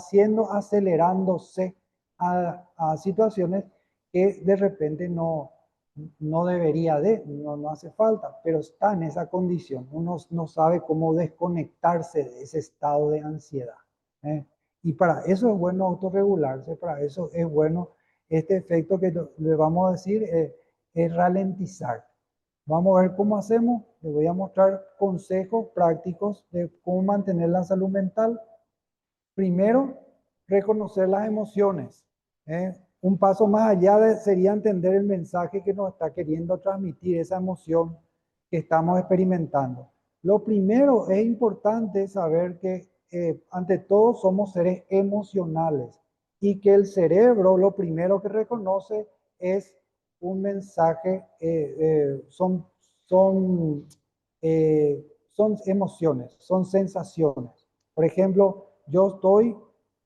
acelerándose a situaciones que de repente no debería no hace falta, pero está en esa condición. Uno no sabe cómo desconectarse de ese estado de ansiedad. ¿eh? Y para eso es bueno autorregularse, para eso es bueno este efecto que le vamos a decir, es ralentizar. Vamos a ver cómo hacemos. Les voy a mostrar consejos prácticos de cómo mantener la salud mental. Primero, reconocer las emociones. un paso más allá sería entender el mensaje que nos está queriendo transmitir, esa emoción que estamos experimentando. Lo primero es importante saber que ante todo somos seres emocionales y que el cerebro lo primero que reconoce es un mensaje, son emociones, son sensaciones. Por ejemplo, yo estoy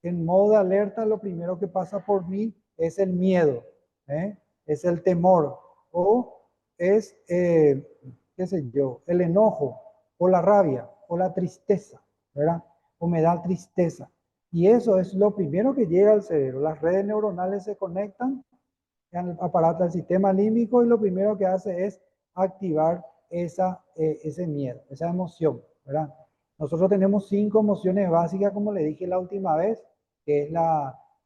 en modo de alerta, lo primero que pasa por mí es el miedo, ¿eh? Es el temor o es, qué sé yo, el enojo o la rabia o la tristeza, ¿verdad? O me da tristeza. Y eso es lo primero que llega al cerebro. Las redes neuronales se conectan al aparato del sistema límbico y lo primero que hace es activar ese miedo, esa emoción, ¿verdad? Nosotros tenemos 5 emociones básicas, como le dije la última vez, que es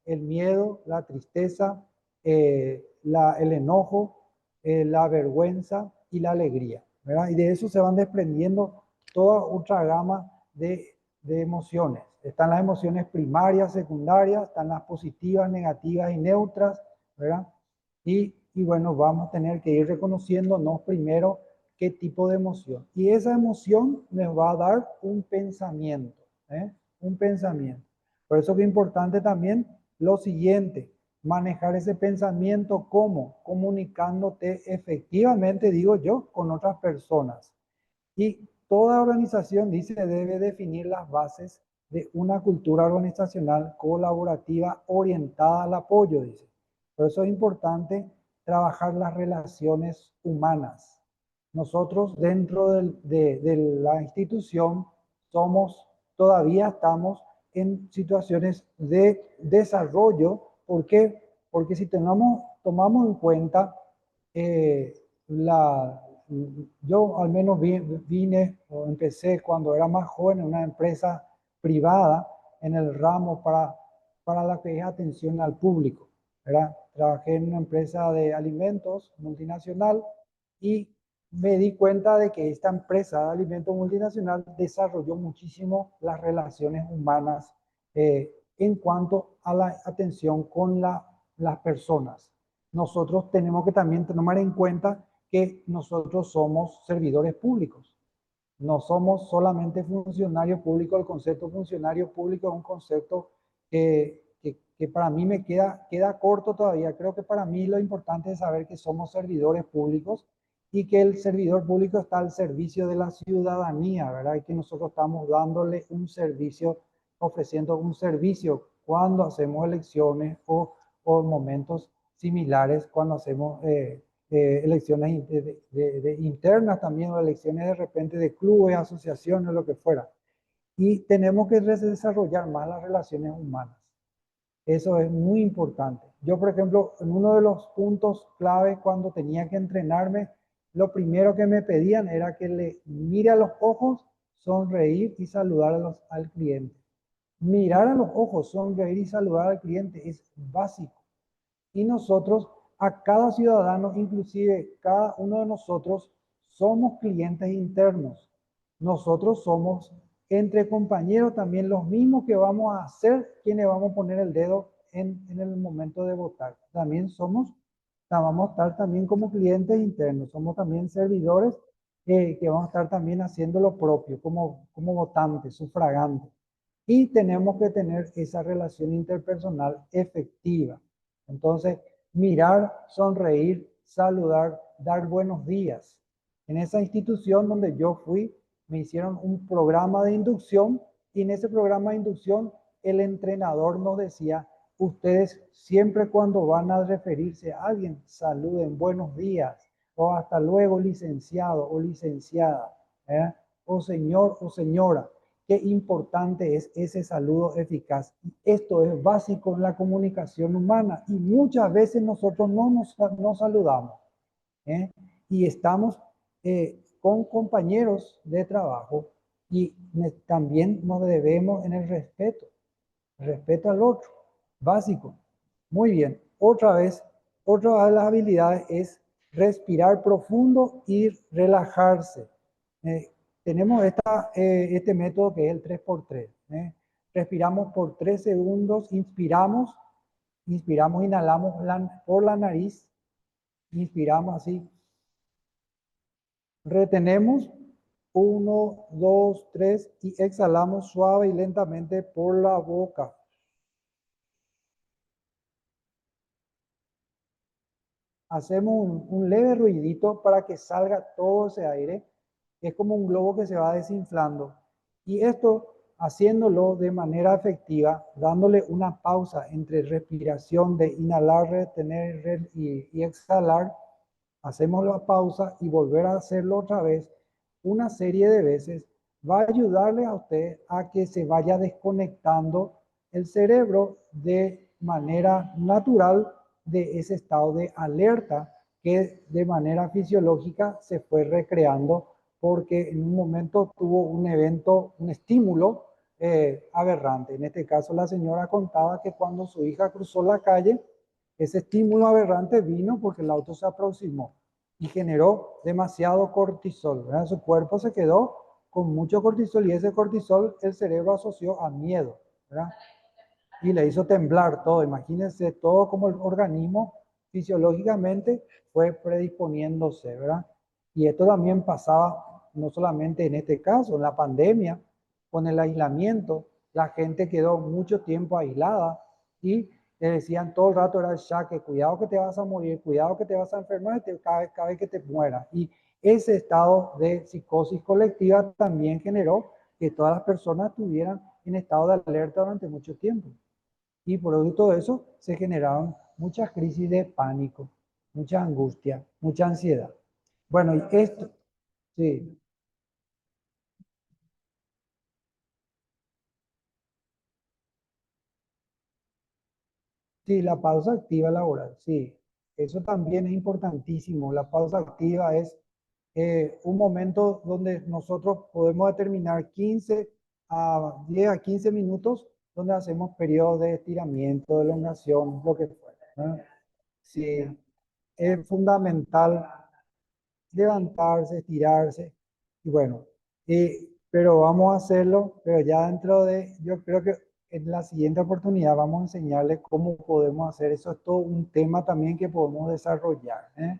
el miedo, la tristeza, el enojo, la vergüenza y la alegría, ¿verdad? Y de eso se van desprendiendo toda otra gama de emociones. Están las emociones primarias, secundarias, están las positivas, negativas y neutras, ¿verdad? Y bueno, vamos a tener que ir reconociéndonos primero qué tipo de emoción. Y esa emoción nos va a dar un pensamiento, ¿eh? Un pensamiento. Por eso que es importante también lo siguiente, manejar ese pensamiento como comunicándote efectivamente, digo yo, con otras personas. Y toda organización, dice, debe definir las bases de una cultura organizacional colaborativa orientada al apoyo, dice. Por eso es importante trabajar las relaciones humanas. Nosotros dentro de la institución todavía estamos en situaciones de desarrollo. ¿Por qué? Porque si tomamos en cuenta eh, la, yo al menos vine o empecé cuando era más joven en una empresa privada en el ramo para la que es atención al público, ¿verdad? Trabajé en una empresa de alimentos multinacional y me di cuenta de que esta empresa de alimentos multinacional desarrolló muchísimo las relaciones humanas en cuanto a la atención con las personas. Nosotros tenemos que también tomar en cuenta que nosotros somos servidores públicos. No somos solamente funcionarios públicos. El concepto funcionario público es un concepto que para mí queda corto todavía. Creo que para mí lo importante es saber que somos servidores públicos y que el servidor público está al servicio de la ciudadanía, ¿verdad? Y que nosotros estamos dándole un servicio, ofreciendo un servicio cuando hacemos elecciones o momentos similares cuando hacemos elecciones internas también, o elecciones de repente de clubes, asociaciones, lo que fuera. Y tenemos que desarrollar más las relaciones humanas. Eso es muy importante. Yo, por ejemplo, en uno de los puntos clave cuando tenía que entrenarme, lo primero que me pedían era que le mire a los ojos, sonreír y saludar al cliente. Mirar a los ojos, sonreír y saludar al cliente es básico. Y nosotros, a cada ciudadano, inclusive cada uno de nosotros, somos clientes internos. Nosotros somos entre compañeros también los mismos que vamos a ser quienes vamos a poner el dedo en el momento de votar. También vamos a estar también como clientes internos, somos también servidores que vamos a estar también haciendo lo propio, como votantes, sufragantes. Y tenemos que tener esa relación interpersonal efectiva. Entonces, mirar, sonreír, saludar, dar buenos días. En esa institución donde yo fui, me hicieron un programa de inducción y en ese programa de inducción el entrenador nos decía, ustedes siempre cuando van a referirse a alguien, saluden buenos días o hasta luego licenciado o licenciada, ¿eh? O señor o señora. Qué importante es ese saludo eficaz. Esto es básico en la comunicación humana y muchas veces nosotros no nos saludamos, ¿eh? Y estamos con compañeros de trabajo y también nos debemos en el respeto al otro, básico. Muy bien, otra de las habilidades es respirar profundo y relajarse. Tenemos este método que es el 3x3. Respiramos por 3 segundos, inspiramos Inspiramos, inhalamos por la nariz, inspiramos así, retenemos, 1, 2, 3 y exhalamos suave y lentamente por la boca. Hacemos un leve ruidito para que salga todo ese aire. Es como un globo que se va desinflando. Y esto haciéndolo de manera efectiva, dándole una pausa entre respiración de inhalar, retener y exhalar. Hacemos la pausa y volver a hacerlo otra vez una serie de veces. Va a ayudarle a usted a que se vaya desconectando el cerebro de manera natural de ese estado de alerta que de manera fisiológica se fue recreando porque en un momento tuvo un evento, un estímulo aberrante. En este caso, la señora contaba que cuando su hija cruzó la calle, ese estímulo aberrante vino porque el auto se aproximó y generó demasiado cortisol, ¿verdad? Su cuerpo se quedó con mucho cortisol y ese cortisol el cerebro asoció a miedo, ¿verdad? Y le hizo temblar todo. Imagínense todo como el organismo fisiológicamente fue predisponiéndose, ¿verdad? Y esto también pasaba no solamente en este caso, en la pandemia, con el aislamiento, la gente quedó mucho tiempo aislada y le decían todo el rato era ya que cuidado que te vas a morir, cuidado que te vas a enfermar cada vez que te mueras. Y ese estado de psicosis colectiva también generó que todas las personas estuvieran en estado de alerta durante mucho tiempo. Y producto de eso se generaron muchas crisis de pánico, mucha angustia, mucha ansiedad. Bueno, y esto, sí, sí, la pausa activa laboral, sí, eso también es importantísimo. La pausa activa es un momento donde nosotros podemos determinar 15 a 10 a 15 minutos donde hacemos periodos de estiramiento, de elongación, lo que fuera, ¿no? Sí, es fundamental levantarse, estirarse. Y bueno, pero vamos a hacerlo, pero ya dentro de, yo creo que en la siguiente oportunidad vamos a enseñarles cómo podemos hacer. Eso es todo un tema también que podemos desarrollar, ¿eh?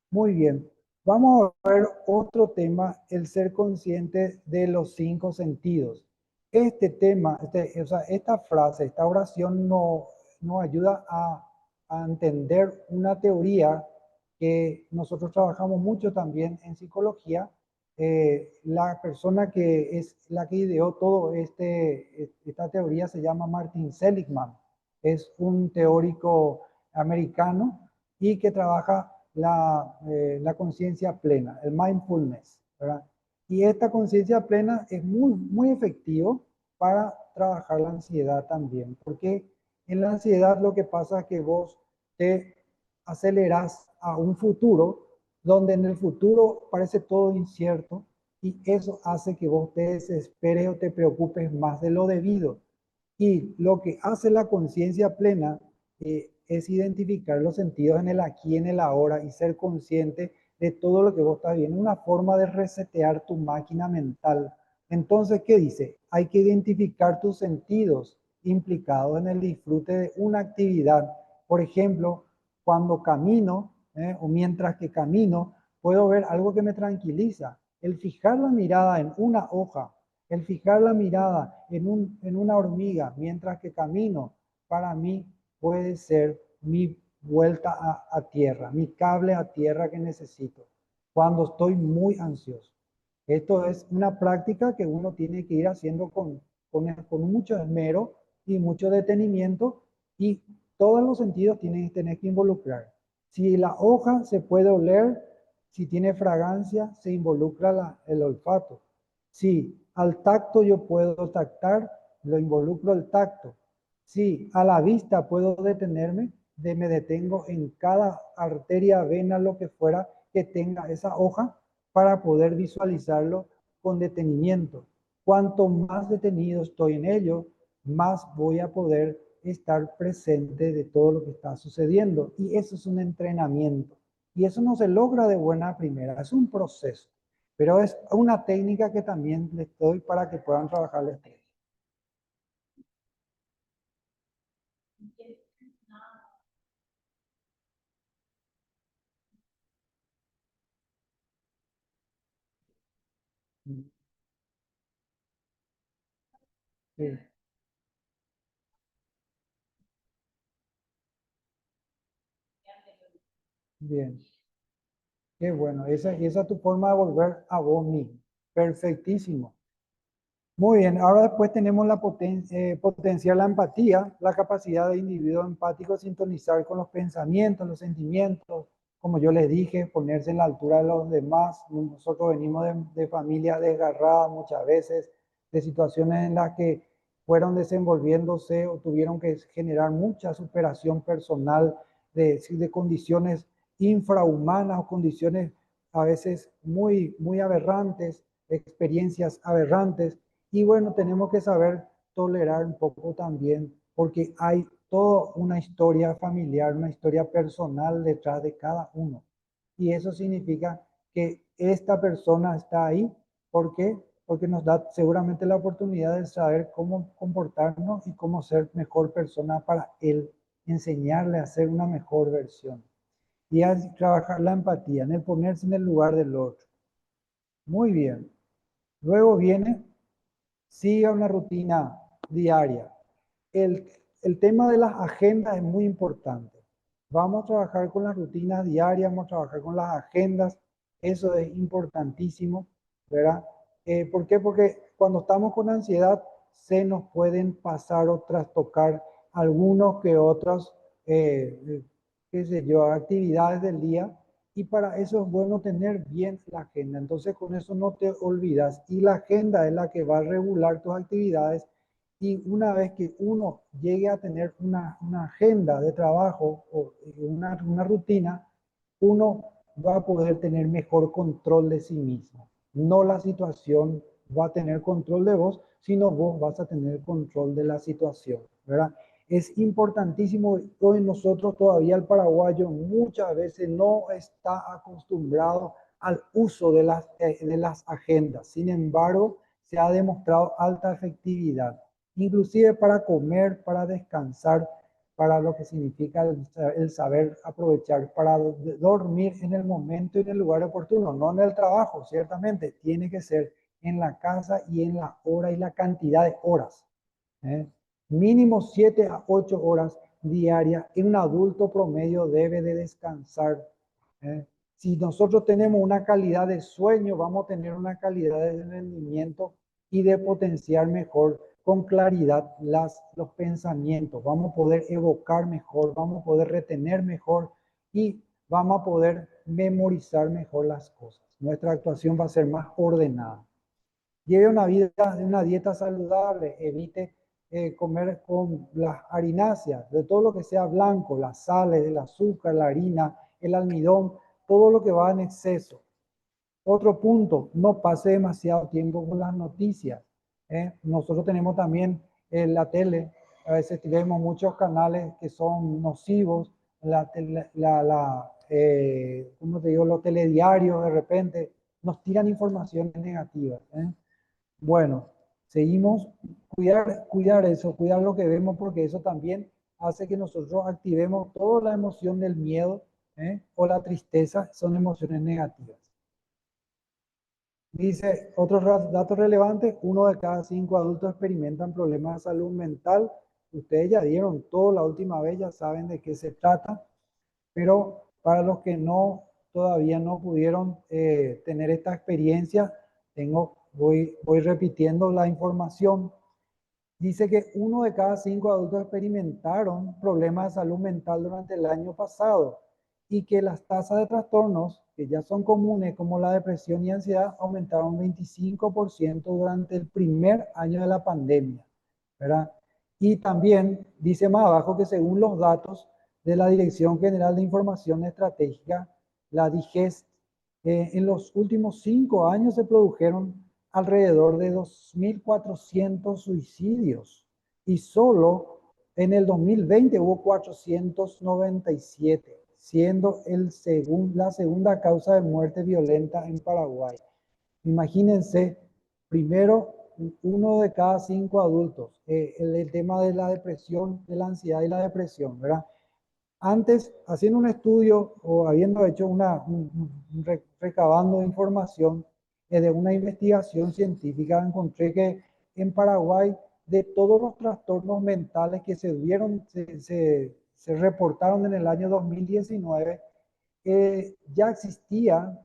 Muy bien. Vamos a ver otro tema, el ser consciente de los cinco sentidos. Este tema, o sea, esta frase, esta oración nos ayuda a entender una teoría que nosotros trabajamos mucho también en psicología. La persona que es la que ideó todo esta teoría se llama Martin Seligman. Es un teórico americano y que trabaja la conciencia plena, el mindfulness, ¿verdad? Y esta conciencia plena es muy efectivo para trabajar la ansiedad también, porque en la ansiedad lo que pasa es que vos te aceleras a un futuro donde en el futuro parece todo incierto y eso hace que vos te desesperes o te preocupes más de lo debido. Y lo que hace la conciencia plena es identificar los sentidos en el aquí y en el ahora y ser consciente de todo lo que vos estás viendo. Una forma de resetear tu máquina mental. Entonces, ¿qué dice? Hay que identificar tus sentidos implicados en el disfrute de una actividad. Por ejemplo, cuando camino o mientras que camino, puedo ver algo que me tranquiliza. El fijar la mirada en una hoja, el fijar la mirada en una hormiga mientras que camino, para mí puede ser mi vuelta a tierra, mi cable a tierra que necesito cuando estoy muy ansioso. Esto es una práctica que uno tiene que ir haciendo con mucho esmero y mucho detenimiento y todos los sentidos tienen que tener que involucrar. Si la hoja se puede oler, si tiene fragancia, se involucra el olfato. Si al tacto yo puedo tactar, lo involucro el tacto. Si a la vista puedo detenerme, me detengo en cada arteria, vena, lo que fuera que tenga esa hoja para poder visualizarlo con detenimiento. Cuanto más detenido estoy en ello, más voy a poder estar presente de todo lo que está sucediendo. Y eso es un entrenamiento. Y eso no se logra de buena primera, es un proceso. Pero es una técnica que también les doy para que puedan trabajar el estrés. Mm, sí, bien. Qué bueno. Esa es tu forma de volver a vos mismo. Perfectísimo. Muy bien, ahora después tenemos la potenciar la empatía, la capacidad de individuo empático sintonizar con los pensamientos, los sentimientos, como yo les dije, ponerse en la altura de los demás. Nosotros venimos de familias desgarradas muchas veces, de situaciones en las que fueron desenvolviéndose o tuvieron que generar mucha superación personal de condiciones infrahumanas o condiciones a veces muy aberrantes, experiencias aberrantes y bueno, tenemos que saber tolerar un poco también, porque hay toda una historia familiar, una historia personal detrás de cada uno. Y eso significa que esta persona está ahí. ¿Por qué? Porque nos da seguramente la oportunidad de saber cómo comportarnos y cómo ser mejor persona para él, enseñarle a ser una mejor versión. Y a trabajar la empatía, en el ponerse en el lugar del otro. Muy bien. Luego viene siga una rutina diaria. El, el tema de las agendas es muy importante. Vamos a trabajar con las rutinas diarias, vamos a trabajar con las agendas. Eso es importantísimo, ¿verdad? ¿Por qué? Porque cuando estamos con ansiedad se nos pueden pasar o trastocar algunos que otros, qué sé yo, actividades del día y para eso es bueno tener bien la agenda. Entonces con eso no te olvidas. Y la agenda es la que va a regular tus actividades. Y una vez que uno llegue a tener una agenda de trabajo o una rutina, uno va a poder tener mejor control de sí mismo. No la situación va a tener control de vos, sino vos vas a tener control de la situación, ¿verdad? Es importantísimo, hoy nosotros todavía el paraguayo muchas veces no está acostumbrado al uso de las agendas. Sin embargo, se ha demostrado alta efectividad, inclusive para comer, para descansar, para lo que significa el saber aprovechar, para dormir en el momento y en el lugar oportuno, no en el trabajo, ciertamente, tiene que ser en la casa y en la hora y la cantidad de horas. ¿Eh? Mínimo 7 a 8 horas diarias. Y un adulto promedio debe de descansar. ¿Eh? Si nosotros tenemos una calidad de sueño, vamos a tener una calidad de rendimiento y de potenciar mejor con claridad los pensamientos. Vamos a poder evocar mejor, vamos a poder retener mejor y vamos a poder memorizar mejor las cosas. Nuestra actuación va a ser más ordenada. Lleve una vida de una dieta saludable, evite comer con las harináceas, de todo lo que sea blanco, las sales, el azúcar, la harina, el almidón, todo lo que va en exceso. Otro punto, no pase demasiado tiempo con las noticias. Nosotros tenemos también la tele, a veces vemos muchos canales que son nocivos, ¿cómo te digo? Los telediarios de repente nos tiran informaciones negativas. Bueno, seguimos, cuidar eso, cuidar lo que vemos, porque eso también hace que nosotros activemos toda la emoción del miedo, o la tristeza, son emociones negativas. Dice, otros datos relevantes, 1 de cada 5 adultos experimentan problemas de salud mental. Ustedes ya dieron todo la última vez, ya saben de qué se trata, pero para los que todavía no pudieron tener esta experiencia, voy repitiendo la información. Dice que 1 de cada 5 adultos experimentaron problemas de salud mental durante el año pasado y que las tasas de trastornos, que ya son comunes como la depresión y ansiedad, aumentaron 25% durante el primer año de la pandemia, ¿verdad? Y también dice más abajo que según los datos de la Dirección General de Información Estratégica, la DIGEST, en los últimos 5 años se produjeron alrededor de 2.400 suicidios y solo en el 2020 hubo 497, siendo la segunda causa de muerte violenta en Paraguay. Imagínense, primero, 1 de cada 5 adultos, el tema de la depresión, de la ansiedad y la depresión, ¿verdad? Antes, haciendo un estudio o habiendo hecho recabando información, de una investigación científica encontré que en Paraguay, de todos los trastornos mentales que se reportaron en el año 2019, ya existía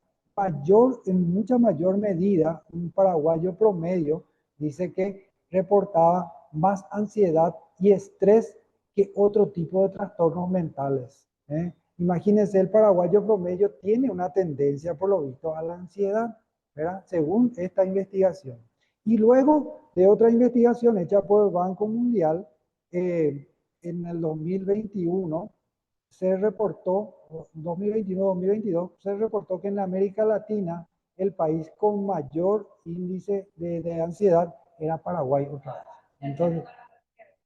en mucha mayor medida, un paraguayo promedio dice que reportaba más ansiedad y estrés que otro tipo de trastornos mentales. Imagínense, el paraguayo promedio tiene una tendencia, por lo visto, a la ansiedad, ¿verdad? Según esta investigación. Y luego de otra investigación hecha por el Banco Mundial, en el 2021, se reportó, 2021-2022, se reportó que en América Latina el país con mayor índice de ansiedad era Paraguay otra vez. Entonces,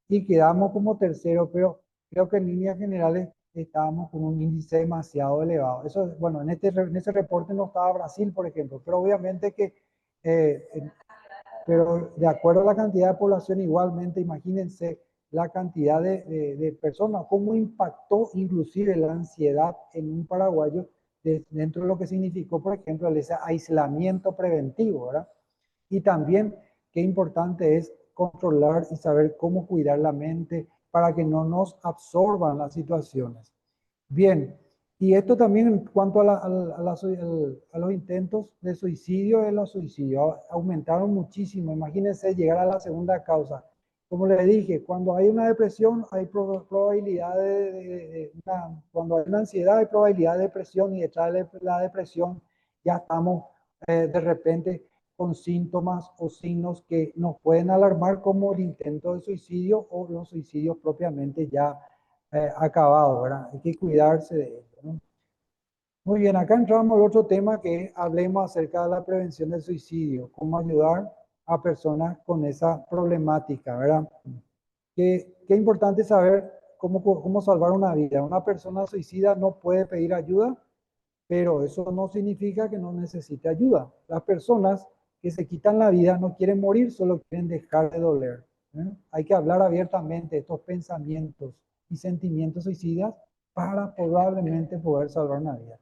y quedamos como tercero, pero creo que en líneas generales estábamos con un índice demasiado elevado. Eso, bueno, en ese reporte no estaba Brasil, por ejemplo, pero obviamente que, pero de acuerdo a la cantidad de población, igualmente, imagínense la cantidad de personas, cómo impactó inclusive la ansiedad en un paraguayo dentro de lo que significó, por ejemplo, ese aislamiento preventivo, ¿verdad? Y también qué importante es controlar y saber cómo cuidar la mente para que no nos absorban las situaciones. Bien, y esto también en cuanto a los intentos de suicidio, los suicidios aumentaron muchísimo. Imagínense llegar a la segunda causa. Como les dije, cuando hay una depresión hay probabilidad cuando hay una ansiedad hay probabilidad de depresión, y detrás de la depresión ya estamos de repente con síntomas o signos que nos pueden alarmar, como el intento de suicidio o los suicidios propiamente ya acabados, ¿verdad? Hay que cuidarse de ello, ¿no? Muy bien, acá entramos al otro tema, que hablemos acerca de la prevención del suicidio, cómo ayudar a personas con esa problemática, ¿verdad? Qué importante saber cómo salvar una vida. Una persona suicida no puede pedir ayuda, pero eso no significa que no necesite ayuda. Las personas que se quitan la vida no quieren morir, solo quieren dejar de doler. Hay que hablar abiertamente de estos pensamientos y sentimientos suicidas para probablemente poder salvar una vida.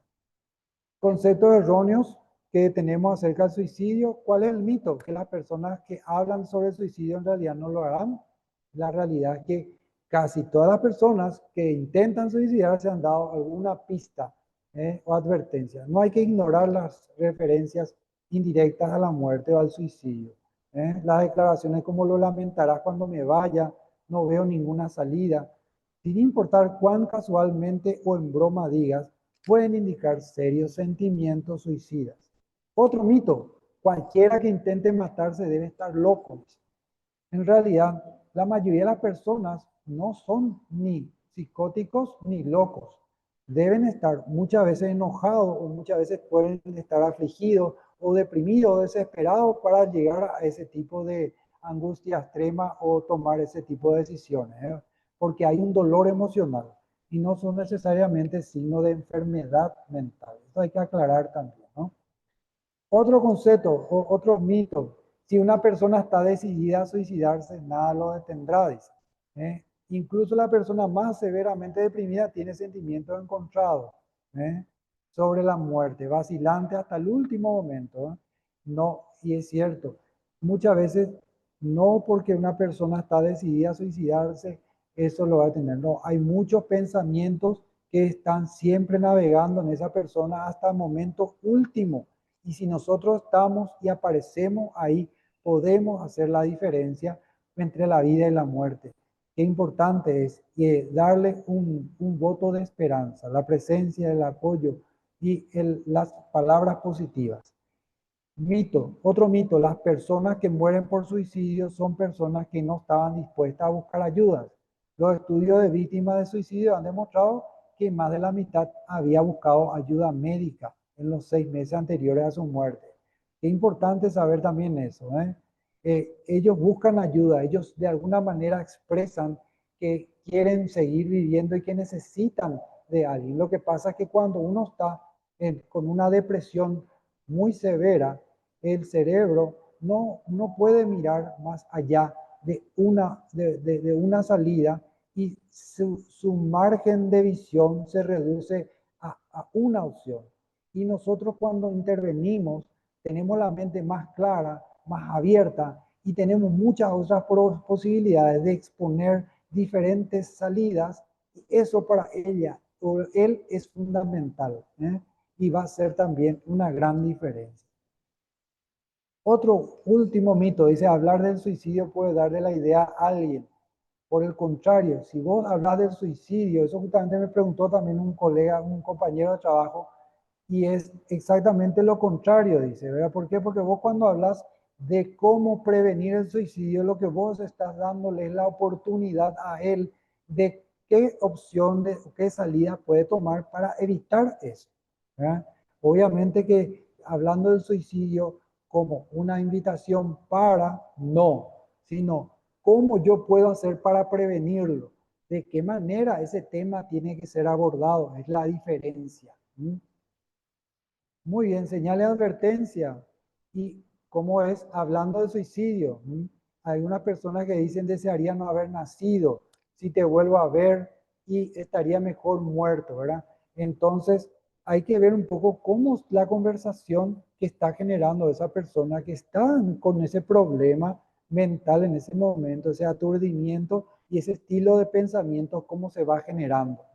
Conceptos erróneos que tenemos acerca del suicidio. ¿Cuál es el mito? Que las personas que hablan sobre el suicidio en realidad no lo harán. La realidad es que casi todas las personas que intentan suicidarse han dado alguna pista o advertencia. No hay que ignorar las referencias indirectas a la muerte o al suicidio. Las declaraciones como "lo lamentarás cuando me vaya", "no veo ninguna salida", sin importar cuán casualmente o en broma digas, pueden indicar serios sentimientos suicidas. Otro mito: cualquiera que intente matarse debe estar loco. En realidad, la mayoría de las personas no son ni psicóticos ni locos. Deben estar muchas veces enojados, o muchas veces pueden estar afligidos o deprimidos o desesperados para llegar a ese tipo de angustia extrema o tomar ese tipo de decisiones, porque hay un dolor emocional y no son necesariamente signos de enfermedad mental. Esto hay que aclarar también, ¿no? Otro concepto, otro mito: si una persona está decidida a suicidarse, nada lo detendrá, dice. Incluso la persona más severamente deprimida tiene sentimientos encontrados sobre la muerte, vacilante hasta el último momento. No, y es cierto, muchas veces no porque una persona está decidida a suicidarse, eso lo va a tener. No, hay muchos pensamientos que están siempre navegando en esa persona hasta el momento último. Y si nosotros estamos y aparecemos ahí, podemos hacer la diferencia entre la vida y la muerte. Qué importante es darle un voto de esperanza, la presencia, el apoyo y las palabras positivas. Mito, otro mito: las personas que mueren por suicidio son personas que no estaban dispuestas a buscar ayuda. Los estudios de víctimas de suicidio han demostrado que más de la mitad había buscado ayuda médica en los 6 meses anteriores a su muerte. Qué importante saber también eso, ellos buscan ayuda, ellos de alguna manera expresan que quieren seguir viviendo y que necesitan de alguien. Lo que pasa es que cuando uno está con una depresión muy severa, el cerebro no puede mirar más allá de una salida, y su margen de visión se reduce a una opción. Y nosotros, cuando intervenimos tenemos la mente más clara, más abierta y tenemos muchas otras posibilidades de exponer diferentes salidas. Y eso para ella o él es fundamental, ¿eh? Y va a ser también una gran diferencia. Otro último mito, dice, hablar del suicidio puede darle la idea a alguien. Por el contrario, si vos hablas del suicidio, eso justamente me preguntó también un colega, un compañero de trabajo, y es exactamente lo contrario, dice, ¿verdad? ¿Por qué? Porque vos cuando hablas de cómo prevenir el suicidio, lo que vos estás dándole es la oportunidad a él de qué opción, de qué salida puede tomar para evitar eso, ¿verdad? Obviamente que hablando del suicidio como una invitación para, no, sino cómo yo puedo hacer para prevenirlo, de qué manera ese tema tiene que ser abordado, es la diferencia. Muy bien, señales de advertencia. ¿Y cómo es? Hablando de suicidio. Hay unas personas que dicen desearía no haber nacido, si te vuelvo a ver y estaría mejor muerto, ¿verdad? Entonces, hay que ver un poco cómo es la conversación que está generando esa persona que está con ese problema mental en ese momento, ese aturdimiento y ese estilo de pensamiento, cómo se va generando.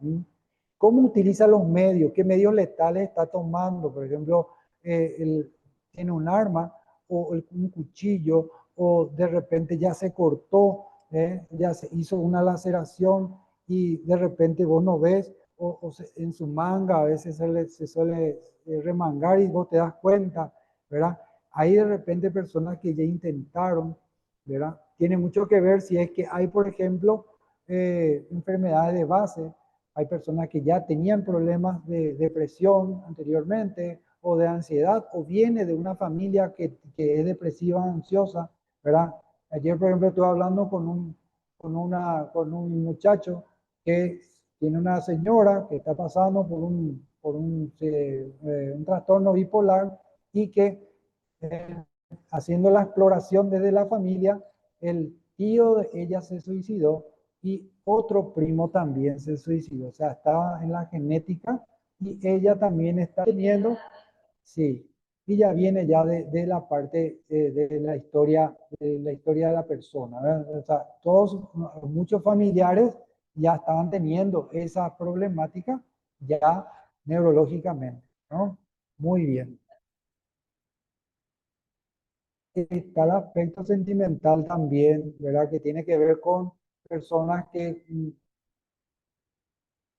¿Cómo utiliza los medios? ¿Qué medios letales está tomando? Por ejemplo, tiene un arma o un cuchillo o de repente ya se cortó, ya se hizo una laceración y de repente vos no ves o en su manga a veces se suele remangar y vos te das cuenta, ¿verdad? Hay de repente personas que ya intentaron, ¿verdad? Tiene mucho que ver si es que hay, por ejemplo, enfermedades de base. Hay personas que ya tenían problemas de depresión anteriormente o de ansiedad o viene de una familia que es depresiva, ansiosa, ¿verdad? Ayer, por ejemplo, estuve hablando con un muchacho que tiene una señora que está pasando un trastorno bipolar y que haciendo la exploración desde la familia, el tío de ella se suicidó y otro primo también se suicidó. O sea, estaba en la genética y ella también está teniendo, sí, y ya viene ya de la parte de la historia de la persona, ¿verdad? O sea, muchos familiares ya estaban teniendo esa problemática ya neurológicamente, ¿no? Muy bien. Está el aspecto sentimental también, ¿verdad? Que tiene que ver con personas que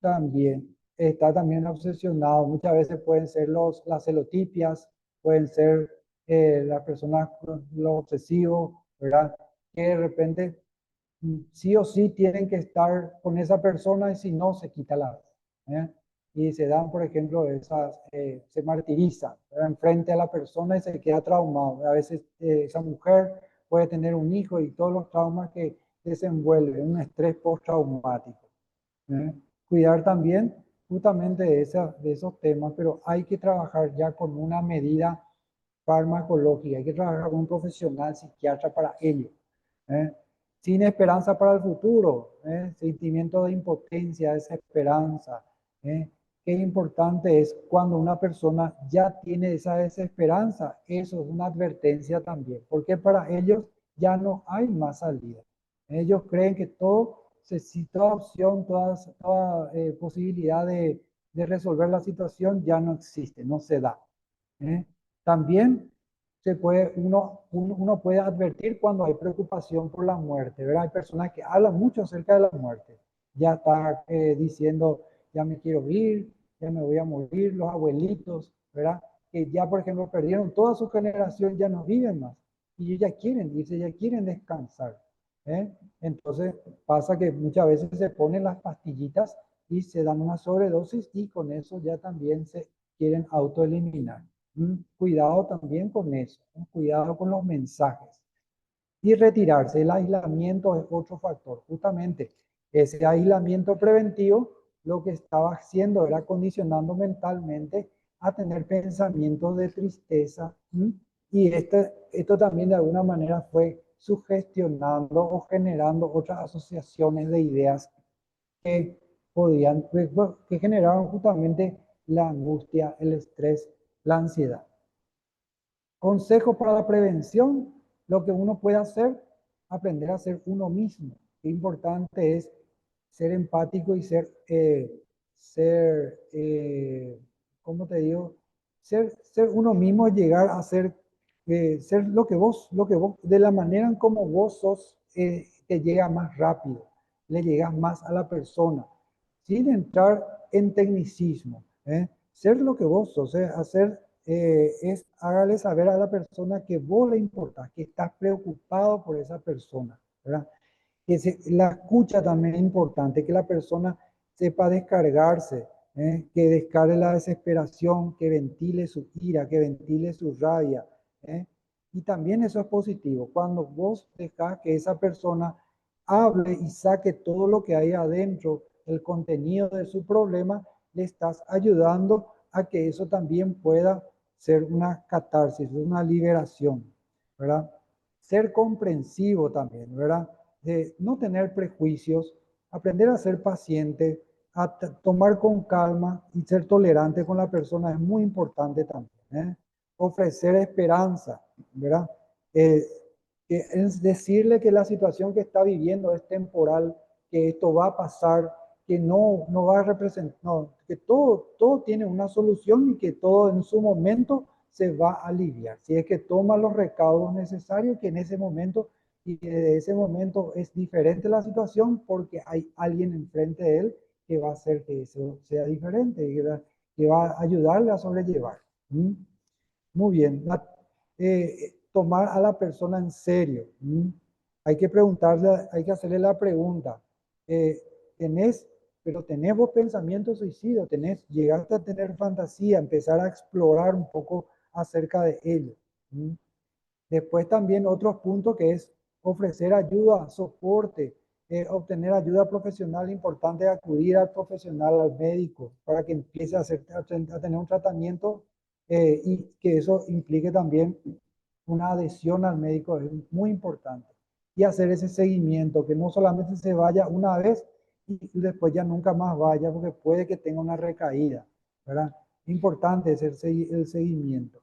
también está también obsesionado. Muchas veces pueden ser las celotipias, pueden ser las personas, los obsesivos, ¿verdad? Que de repente sí o sí tienen que estar con esa persona y si no, se quita la vida. ¿Eh? Y se dan, por ejemplo, se martirizan enfrente a la persona y se queda traumado. A veces esa mujer puede tener un hijo y todos los traumas que desenvuelve, un estrés postraumático. ¿Eh? Cuidar también justamente de esos temas, pero hay que trabajar ya con una medida farmacológica, hay que trabajar con un profesional psiquiatra para ello. ¿Eh? Sin esperanza para el futuro, sentimiento de impotencia, desesperanza. Qué importante es cuando una persona ya tiene esa desesperanza, eso es una advertencia también, porque para ellos ya no hay más salida. Ellos creen que si toda opción, toda posibilidad de resolver la situación ya no existe, no se da. ¿Eh? También uno puede advertir cuando hay preocupación por la muerte, ¿verdad? Hay personas que hablan mucho acerca de la muerte. Ya está diciendo, ya me quiero ir, ya me voy a morir, los abuelitos, ¿verdad? Que ya, por ejemplo, perdieron toda su generación, ya no viven más. Y ellos ya quieren irse, ya quieren descansar. ¿Eh? Entonces pasa que muchas veces se ponen las pastillitas y se dan una sobredosis y con eso ya también se quieren autoeliminar. Cuidado también con eso, cuidado con los mensajes. Y retirarse, el aislamiento es otro factor. Justamente ese aislamiento preventivo lo que estaba haciendo era condicionando mentalmente a tener pensamientos de tristeza. Y esto también de alguna manera fue sugestionando o generando otras asociaciones de ideas que que generaron justamente la angustia, el estrés, la ansiedad. Consejos para la prevención, lo que uno puede hacer, aprender a ser uno mismo. Qué importante es ser empático y ¿cómo te digo? Ser uno mismo, llegar a ser lo que vos, de la manera en como vos sos, te llega más rápido, le llegas más a la persona, sin entrar en tecnicismo, ¿eh? Ser lo que vos sos, hágale saber a la persona que vos le importas, que estás preocupado por esa persona, ¿verdad? La escucha también es importante, que la persona sepa descargarse, que descargue la desesperación, que ventile su ira, que ventile su rabia. ¿Eh? Y también eso es positivo. Cuando vos dejás que esa persona hable y saque todo lo que hay adentro, el contenido de su problema, le estás ayudando a que eso también pueda ser una catarsis, una liberación, ¿verdad? Ser comprensivo también, ¿verdad? De no tener prejuicios, aprender a ser paciente, tomar con calma y ser tolerante con la persona es muy importante también, ¿eh? Ofrecer esperanza, ¿verdad? Eh, que es decirle que la situación que está viviendo es temporal, que esto va a pasar, que no va a representar, no, que todo tiene una solución y que todo en su momento se va a aliviar. Si es que toma los recaudos necesarios, que en ese momento y desde ese momento es diferente la situación porque hay alguien enfrente de él que va a hacer que eso sea diferente y que va a ayudarle a sobrellevar. ¿Mm? Muy bien. Tomar a la persona en serio. Hay que preguntarle, hay que hacerle la pregunta. eh, ¿Tenés, pero tenés vos pensamiento suicidio? ¿Llegaste a tener fantasía? Empezar a explorar un poco acerca de ello. ¿Mm? Después también otros puntos que es ofrecer ayuda, soporte, obtener ayuda profesional. Importante acudir al profesional, al médico, para que empiece a tener un tratamiento, y que eso implique también una adhesión al médico, es muy importante. Y hacer ese seguimiento, que no solamente se vaya una vez y después ya nunca más vaya, porque puede que tenga una recaída, ¿verdad? Importante es el seguimiento.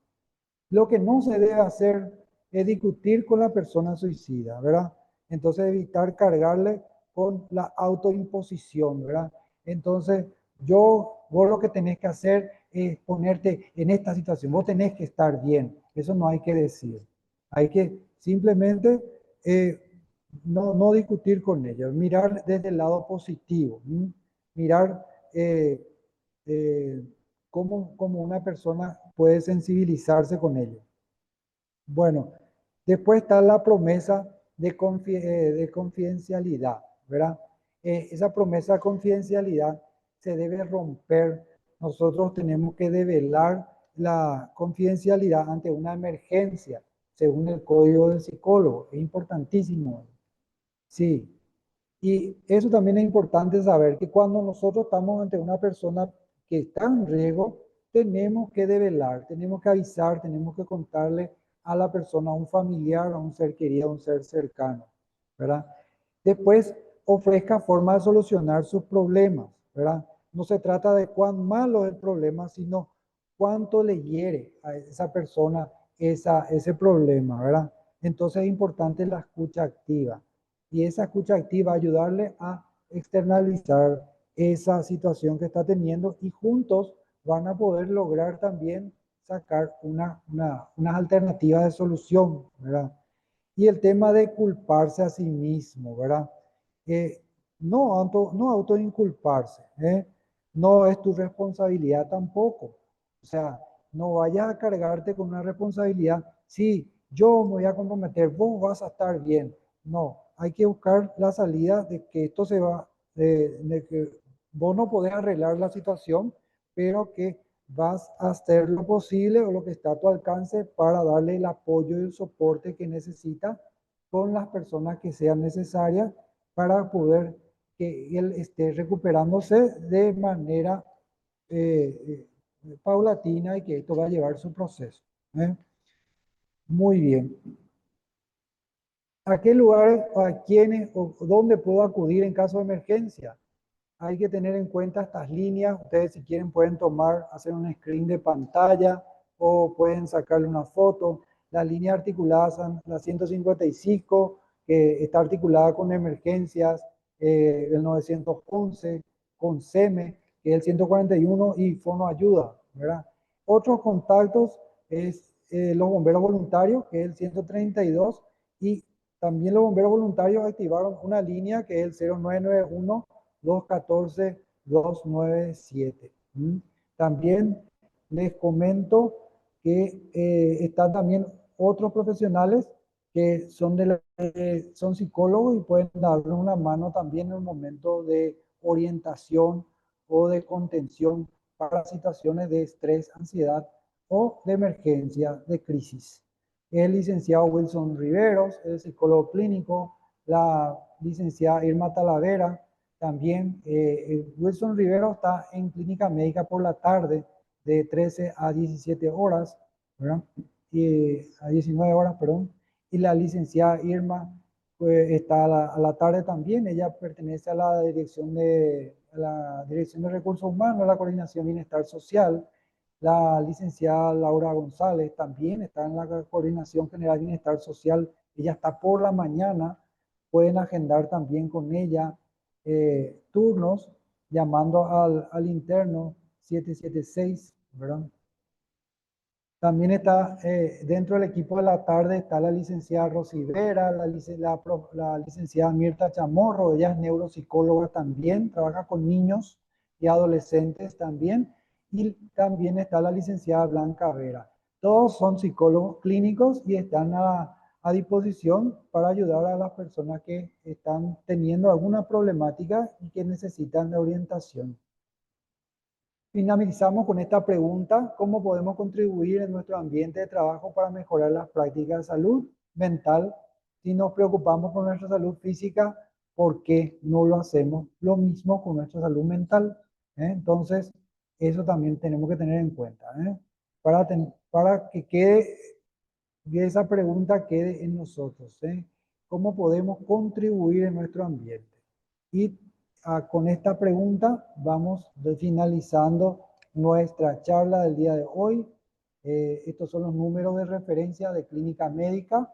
Lo que no se debe hacer es discutir con la persona suicida, ¿verdad? Entonces evitar cargarle con la autoimposición, ¿verdad? Entonces, vos lo que tenés que hacer es ponerte en esta situación, vos tenés que estar bien, eso no hay que decir. Hay que simplemente no discutir con ella, mirar desde el lado positivo, mirar eh, eh, cómo una persona puede sensibilizarse con ello. Bueno, después está la promesa de confidencialidad, ¿verdad? Esa promesa de confidencialidad se debe romper. Nosotros tenemos que develar la confidencialidad ante una emergencia, según el código del psicólogo. Es importantísimo. Sí, y eso también es importante saber, que cuando nosotros estamos ante una persona que está en riesgo, tenemos que develar, tenemos que avisar, tenemos que contarle a la persona, a un familiar, a un ser querido, a un ser cercano, ¿verdad? Después, ofrezca forma de solucionar sus problemas, ¿verdad? No se trata de cuán malo es el problema, sino cuánto le hiere a esa persona ese problema, ¿verdad? Entonces es importante la escucha activa. Y esa escucha activa ayudarle a externalizar esa situación que está teniendo, y juntos van a poder lograr también sacar unas alternativas de solución, ¿verdad? Y el tema de culparse a sí mismo, ¿verdad? Eh, no autoinculparse, ¿eh? No es tu responsabilidad tampoco. O sea, no vayas a cargarte con una responsabilidad. Sí, yo me voy a comprometer, vos vas a estar bien. No, hay que buscar la salida de que esto se va, de que vos no podés arreglar la situación, pero que vas a hacer lo posible o lo que está a tu alcance para darle el apoyo y el soporte que necesita con las personas que sean necesarias para poder que él esté recuperándose de manera paulatina, y que esto va a llevar su proceso. ¿Eh? Muy bien. ¿A qué lugares, a quiénes o dónde puedo acudir en caso de emergencia? Hay que tener en cuenta estas líneas. Ustedes, si quieren, pueden hacer un screen de pantalla o pueden sacarle una foto. La línea articulada son la 155, que está articulada con emergencias, el 911, con SEME, que es el 141 y Fono Ayuda, ¿verdad? Otros contactos es los bomberos voluntarios, que es el 132, y también los bomberos voluntarios activaron una línea que es el 0991-214-297. ¿Mm? También les comento que están también otros profesionales que son psicólogos y pueden darle una mano también en un momento de orientación o de contención para situaciones de estrés, ansiedad o de emergencia, de crisis. El licenciado Wilson Riveros, el psicólogo clínico, la licenciada Irma Talavera, también Wilson Riveros está en clínica médica por la tarde de 13 a 17 horas, ¿verdad? Y a 19 horas, perdón. Y la licenciada Irma pues, está a la tarde también. Ella pertenece a la dirección de Recursos Humanos, a la Coordinación de Bienestar Social. La licenciada Laura González también está en la Coordinación General de Bienestar Social. Ella está por la mañana. Pueden agendar también con ella turnos llamando al interno 776, ¿verdad? También está dentro del equipo de la tarde está la licenciada Rosy Vera, la licenciada Mirta Chamorro, ella es neuropsicóloga también, trabaja con niños y adolescentes también, y también está la licenciada Blanca Vera. Todos son psicólogos clínicos y están a disposición para ayudar a las personas que están teniendo alguna problemática y que necesitan de orientación. Finalizamos con esta pregunta: ¿cómo podemos contribuir en nuestro ambiente de trabajo para mejorar las prácticas de salud mental? Si nos preocupamos por nuestra salud física, ¿por qué no lo hacemos lo mismo con nuestra salud mental? Entonces, eso también tenemos que tener en cuenta, para que esa pregunta quede en nosotros. ¿Cómo podemos contribuir en nuestro ambiente? Y con esta pregunta vamos finalizando nuestra charla del día de hoy. Estos son los números de referencia de Clínica Médica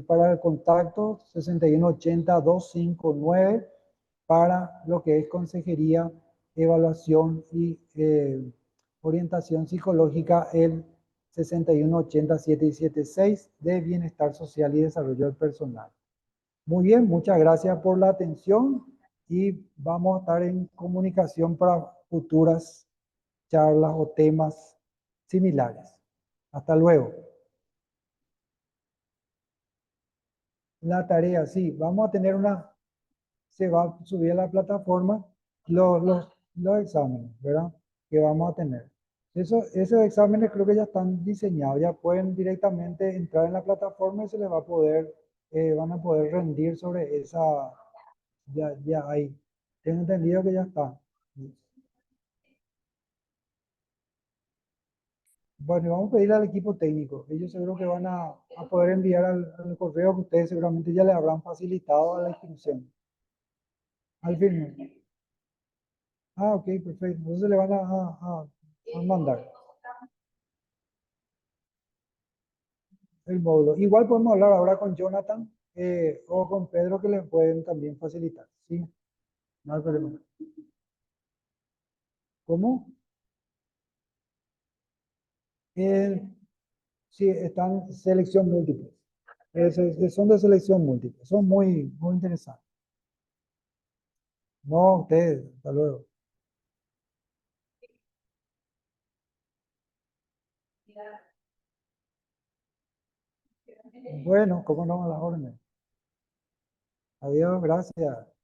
para el contacto 6180-259 para lo que es consejería, evaluación y orientación psicológica, el 6180-776 de Bienestar Social y Desarrollo Personal. Muy bien, muchas gracias por la atención y vamos a estar en comunicación para futuras charlas o temas similares. Hasta luego. La tarea, sí, vamos a tener se va a subir a la plataforma los exámenes, ¿verdad? Que vamos a tener. Esos exámenes creo que ya están diseñados, ya pueden directamente entrar en la plataforma y se les va a poder, van a poder rendir sobre esa, ya hay. Tengo entendido que ya está. Bueno, vamos a pedir al equipo técnico. Ellos seguro que van a poder enviar al correo que ustedes seguramente ya le habrán facilitado a la inscripción. Al firme. Ah, ok, perfecto. Entonces le van a mandar el módulo. Igual podemos hablar ahora con Jonathan o con Pedro que les pueden también facilitar. Sí, no hay problema. ¿Cómo? Eh, sí, están selección múltiple. Son de selección múltiple. Son muy interesantes. No, ustedes, hasta luego. Bueno, cómo no, a las órdenes. Adiós, gracias.